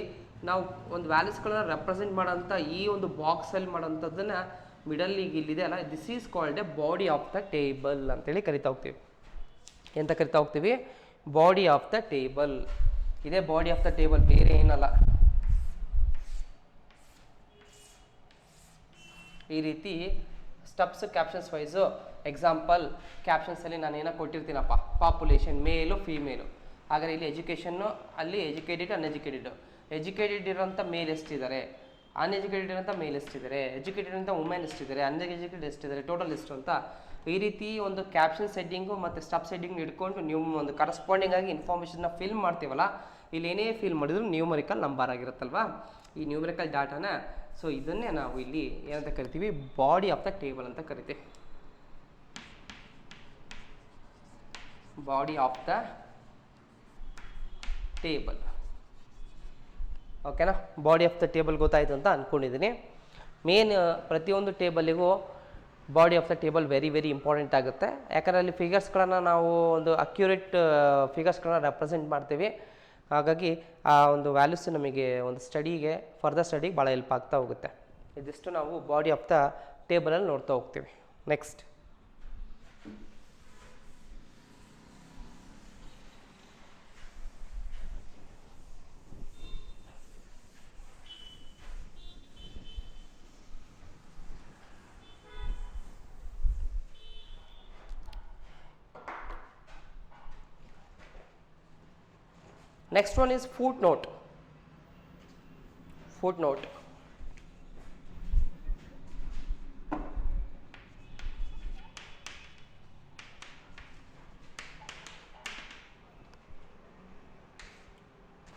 ನಾವು ಒಂದು ವ್ಯಾಲ್ಯೂಸ್ಗಳನ್ನ ರೆಪ್ರೆಸೆಂಟ್ ಮಾಡೋಂಥ ಈ ಒಂದು ಬಾಕ್ಸಲ್ಲಿ ಮಾಡೋಂಥದ್ದನ್ನು ಮಿಡಲ್ ಈಗ ಇಲ್ಲಿದೆ ಅಲ್ಲ, this is called A body of the table ಅಂತೇಳಿ ಕರಿತಾ ಹೋಗ್ತೀವಿ. ಎಂತ ಕರಿತಾ ಹೋಗ್ತೀವಿ, ಬಾಡಿ ಆಫ್ ದ ಟೇಬಲ್. ಇದೇ ಬಾಡಿ ಆಫ್ ದ ಟೇಬಲ್, ಬೇರೆ ಏನಲ್ಲ. ಈ ರೀತಿ ಸ್ಟೆಪ್ಸ್ ಕ್ಯಾಪ್ಷನ್ಸ್ ವೈಸು ಎಕ್ಸಾಂಪಲ್ ಕ್ಯಾಪ್ಷನ್ಸಲ್ಲಿ ನಾನು ಏನೋ ಕೊಟ್ಟಿರ್ತೀನಪ್ಪ, ಪಾಪ್ಯುಲೇಷನ್ ಮೇಲು ಫೀಮೇಲು. ಹಾಗಾದರೆ ಇಲ್ಲಿ ಎಜುಕೇಷನ್ನು, ಅಲ್ಲಿ ಎಜುಕೇಟೆಡ್ ಅನ್ಎಜುಕೇಟೆಡ್. ಎಜುಕೇಟೆಡ್ ಇರೋಂಥ ಮೇಲ್ ಎಷ್ಟಿದ್ದಾರೆ, ಅನ್ಎಜುಕೇಟೆಡ್ ಇರೋಂಥ ಮೇಲ್ ಎಷ್ಟಿದ್ದಾರೆ, ಎಜುಕೇಟೆಡ್ ಅಂತ ವುಮೆನ್ ಎಷ್ಟಿದ್ದಾರೆ, ಅನ್ಎಜುಕೇಟೆಡ್ ಎಷ್ಟಿದ್ದಾರೆ, ಟೋಟಲ್ ಎಷ್ಟು ಅಂತ ಈ ರೀತಿ ಒಂದು ಕ್ಯಾಪ್ಷನ್ ಸೆಟ್ಟಿಂಗು ಮತ್ತು ಸ್ಟೆಪ್ ಸೆಟ್ಟಿಂಗ್ ಇಟ್ಕೊಂಡು ನೀವು ಒಂದು ಕರೆಸ್ಪಾಂಡಿಂಗ್ ಆಗಿ ಇನ್ಫಾರ್ಮೇಷನ್ನ ಫಿಲ್ ಮಾಡ್ತೀವಲ್ಲ, ಇಲ್ಲಿ ಏನೇ ಫಿಲ್ ಮಾಡಿದ್ರು ನ್ಯೂಮರಿಕಲ್ ನಂಬರ್ ಆಗಿರುತ್ತಲ್ವಾ, ಈ ನ್ಯೂಮರಿಕಲ್ ಡಾಟಾನ. ಸೊ ಇದನ್ನೇ ನಾವು ಇಲ್ಲಿ ಏನಂತ ಕರಿತೀವಿ, ಬಾಡಿ ಆಫ್ ದ ಟೇಬಲ್ ಅಂತ ಕರಿತೀವಿ. Body of the table. ಓಕೆನಾ, ಬಾಡಿ ಆಫ್ ದ ಟೇಬಲ್ ಗೊತ್ತಾಯಿತು ಅಂತ ಅಂದ್ಕೊಂಡಿದ್ದೀನಿ. ಮೇನ್ ಪ್ರತಿಯೊಂದು ಟೇಬಲಿಗೂ body of the table very very important ಆಗುತ್ತೆ. ಯಾಕಂದರೆ ಅಲ್ಲಿ ಫಿಗರ್ಸ್ಗಳನ್ನು ನಾವು ಒಂದು ಅಕ್ಯುರೇಟ್ ಫಿಗರ್ಸ್ಗಳನ್ನ ರೆಪ್ರೆಸೆಂಟ್ ಮಾಡ್ತೀವಿ. ಹಾಗಾಗಿ ಆ ಒಂದು ವ್ಯಾಲ್ಯೂಸ್ ನಮಗೆ ಒಂದು ಸ್ಟಡಿಗೆ ಫರ್ದರ್ ಸ್ಟಡಿಗೆ ಭಾಳ ಹೆಲ್ಪ್ ಆಗ್ತಾ ಹೋಗುತ್ತೆ. ಇದಿಷ್ಟು ನಾವು ಬಾಡಿ ಆಫ್ ದ ಟೇಬಲಲ್ಲಿ ನೋಡ್ತಾ ಹೋಗ್ತೀವಿ. Next next one is footnote. Footnote.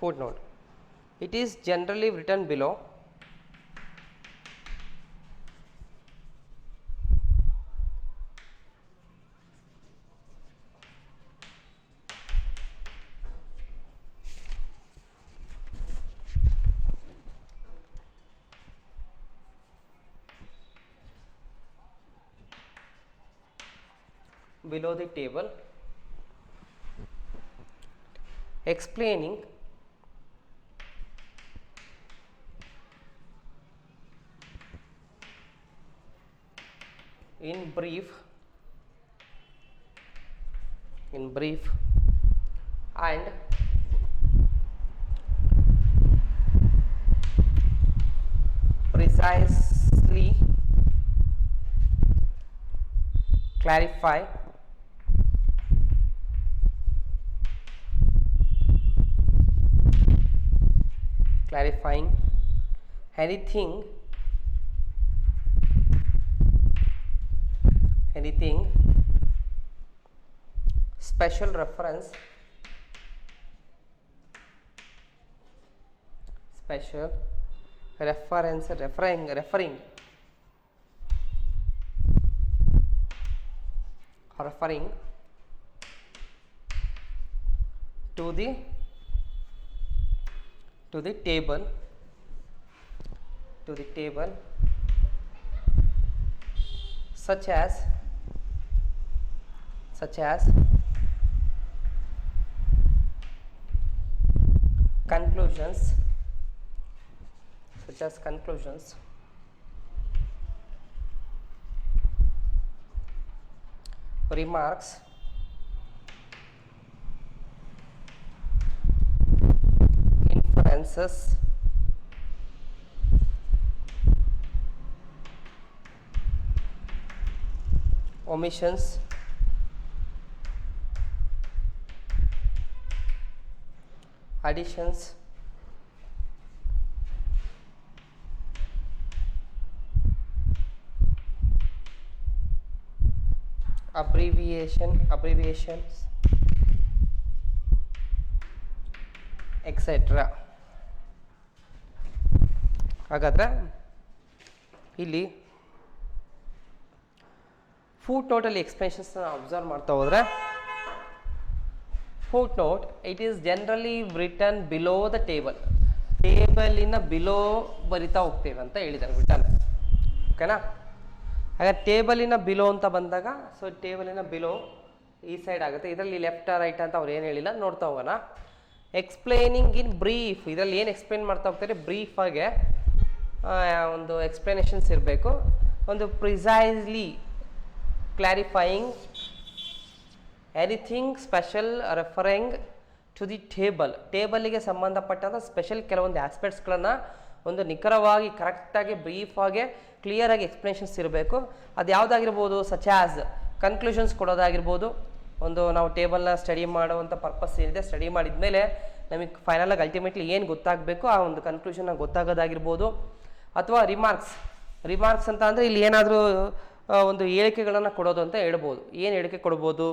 Footnote. It is generally written below the table explaining in brief and precisely clarify clarifying anything special reference referring to the table such as conclusions, remarks, differences, omissions, additions, abbreviations, etc. ಹಾಗಾದರೆ ಇಲ್ಲಿ ಫೂಟ್ ನೋಟಲ್ಲಿ ಎಕ್ಸ್ಪ್ರೆಷನ್ಸ್ನ ಅಬ್ಸರ್ವ್ ಮಾಡ್ತಾ ಹೋದರೆ, foot note it is generally return below the table, ಟೇಬಲಿನ ಬಿಲೋ ಬರಿತಾ ಹೋಗ್ತೇವೆ ಅಂತ ಹೇಳಿದ್ದಾರೆ ರಿಟರ್ನ್. ಓಕೆನಾ? ಹಾಗಾದ್ರೆ ಟೇಬಲಿನ ಬಿಲೋ ಅಂತ ಬಂದಾಗ, ಸೊ ಟೇಬಲಿನ ಬಿಲೋ ಈ ಸೈಡ್ ಆಗುತ್ತೆ. ಇದರಲ್ಲಿ ಲೆಫ್ಟ್ ರೈಟ್ ಅಂತ ಅವ್ರು ಏನು ಹೇಳಿಲ್ಲ, ನೋಡ್ತಾ ಹೋಗೋಣ. ಎಕ್ಸ್ಪ್ಲೇನಿಂಗ್ ಇನ್ ಬ್ರೀಫ್, ಇದರಲ್ಲಿ ಏನು ಎಕ್ಸ್ಪ್ಲೇನ್ ಮಾಡ್ತಾ ಹೋಗ್ತಾರೆ, ಬ್ರೀಫಾಗೆ ಒಂದು ಎಕ್ಸ್ಪ್ಲನೇಷನ್ಸ್ ಇರಬೇಕು. ಒಂದು precisely clarifying anything special referring to the table, ಟೇಬಲಿಗೆ ಸಂಬಂಧಪಟ್ಟಂಥ ಸ್ಪೆಷಲ್ ಕೆಲವೊಂದು ಆಸ್ಪೆಕ್ಟ್ಸ್ಗಳನ್ನು ಒಂದು ನಿಖರವಾಗಿ ಕರೆಕ್ಟಾಗಿ ಬ್ರೀಫಾಗಿ ಕ್ಲಿಯರಾಗಿ ಎಕ್ಸ್ಪ್ಲನೇಷನ್ಸ್ ಇರಬೇಕು. ಅದು ಯಾವುದಾಗಿರ್ಬೋದು, ಸಚ್ ಆಸ್ ಕನ್ಕ್ಲೂಷನ್ಸ್ ಕೊಡೋದಾಗಿರ್ಬೋದು. ಒಂದು ನಾವು ಟೇಬಲ್ನ ಸ್ಟಡಿ ಮಾಡುವಂಥ ಪರ್ಪಸ್ ಏನಿದೆ, ಸ್ಟಡಿ ಮಾಡಿದ ಮೇಲೆ ನಮಗೆ ಫೈನಲಾಗಿ ಅಲ್ಟಿಮೇಟ್ಲಿ ಏನು ಗೊತ್ತಾಗಬೇಕು ಆ ಒಂದು ಕನ್ಕ್ಲೂಷನ್ ಗೊತ್ತಾಗೋದಾಗಿರ್ಬೋದು. ಅಥವಾ ರಿಮಾರ್ಕ್ಸ್ ಅಂತ ಅಂದರೆ ಇಲ್ಲಿ ಏನಾದರೂ ಒಂದು ಹೇಳಿಕೆಗಳನ್ನು ಕೊಡೋದು ಅಂತ ಹೇಳ್ಬೋದು. ಏನು ಹೇಳಿಕೆ ಕೊಡ್ಬೋದು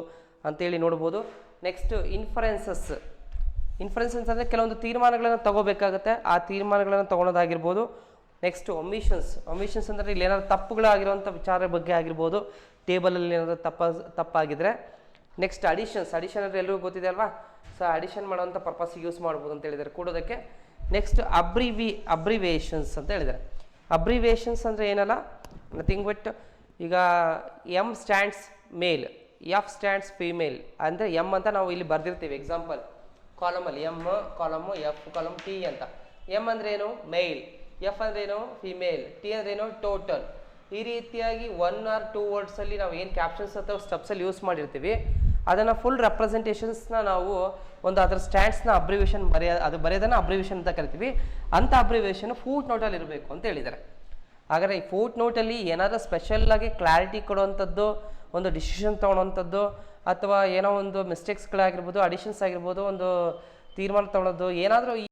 ಅಂತೇಳಿ ನೋಡ್ಬೋದು. ನೆಕ್ಸ್ಟ್ ಇನ್ಫರೆನ್ಸಸ್ ಅಂದರೆ ಕೆಲವೊಂದು ತೀರ್ಮಾನಗಳನ್ನು ತಗೋಬೇಕಾಗುತ್ತೆ, ಆ ತೀರ್ಮಾನಗಳನ್ನು ತೊಗೊಳೋದಾಗಿರ್ಬೋದು. ನೆಕ್ಸ್ಟ್ ಒಮಿಷನ್ಸ್ ಅಂದರೆ ಇಲ್ಲಿ ಏನಾದರೂ ತಪ್ಪುಗಳಾಗಿರುವಂಥ ವಿಚಾರ ಬಗ್ಗೆ ಆಗಿರ್ಬೋದು, ಟೇಬಲಲ್ಲಿ ಏನಾದರೂ ತಪ್ಪಾಗಿದ್ರೆ. ನೆಕ್ಸ್ಟ್ ಅಡಿಷನ್ ಅಂದರೆ ಎಲ್ಲರಿಗೂ ಗೊತ್ತಿದೆ ಅಲ್ವಾ, ಸೊ ಅಡಿಷನ್ ಮಾಡೋವಂಥ ಪರ್ಪಸ್ಸಿಗೆ ಯೂಸ್ ಮಾಡ್ಬೋದು ಅಂತ ಹೇಳಿದ್ದಾರೆ ಕೂಡೋದಕ್ಕೆ. ನೆಕ್ಸ್ಟ್ ಅಬ್ರಿವೇಷನ್ಸ್ ಅಂತ ಹೇಳಿದ್ದಾರೆ. ಅಬ್ರಿವೇಷನ್ಸ್ ಅಂದರೆ ಏನಲ್ಲ, ನಥಿಂಗ್ ಬಟ್ ಈಗ M stands male, F stands female ಅಂದರೆ ಎಮ್ ಅಂತ ನಾವು ಇಲ್ಲಿ ಬರ್ದಿರ್ತೀವಿ. ಎಕ್ಸಾಂಪಲ್ ಕಾಲಮಲ್ಲಿ M column, F column, T ಅಂತ. ಎಮ್ ಅಂದರೆ ಏನು, ಮೇಲ್. ಎಫ್ ಅಂದರೆ ಏನು, ಫಿಮೇಲ್. ಟಿ ಅಂದರೆ ಏನು, ಟೋಟಲ್. ಈ ರೀತಿಯಾಗಿ 1 or 2 ವರ್ಡ್ಸಲ್ಲಿ ನಾವು ಏನು ಕ್ಯಾಪ್ಷನ್ಸ್ ಅಥವಾ ಸ್ಟೆಪ್ಸಲ್ಲಿ ಯೂಸ್ ಮಾಡಿರ್ತೀವಿ, ಅದನ್ನು ಫುಲ್ ರೆಪ್ರೆಸೆಂಟೇಷನ್ಸ್ನ ನಾವು ಒಂದು ಅದರ ಸ್ಟ್ಯಾಂಡ್ಸ್ನ ಅಬ್ರಿವೇಷನ್ ಬರೆಯೋದನ್ನು ಅಬ್ರಿವೇಷನ್ ಅಂತ ಕರಿತೀವಿ. ಅಂಥ ಅಬ್ರಿವೇಷನ್ ಫೂಟ್ ನೋಟಲ್ಲಿ ಇರಬೇಕು ಅಂತ ಹೇಳಿದ್ದಾರೆ. ಹಾಗಾದರೆ ಈ ಫೂಟ್ ನೋಟಲ್ಲಿ ಏನಾದರೂ ಸ್ಪೆಷಲ್ಲಾಗಿ ಕ್ಲಾರಿಟಿ ಕೊಡುವಂಥದ್ದು, ಒಂದು ಡಿಸಿಷನ್ ತೊಗೊಳೋವಂಥದ್ದು, ಅಥವಾ ಏನೋ ಒಂದು ಮಿಸ್ಟೇಕ್ಸ್ಗಳಾಗಿರ್ಬೋದು, ಅಡಿಷನ್ಸ್ ಆಗಿರ್ಬೋದು, ಒಂದು ತೀರ್ಮಾನ ತೊಗೊಳೋದು, ಏನಾದರೂ ಈ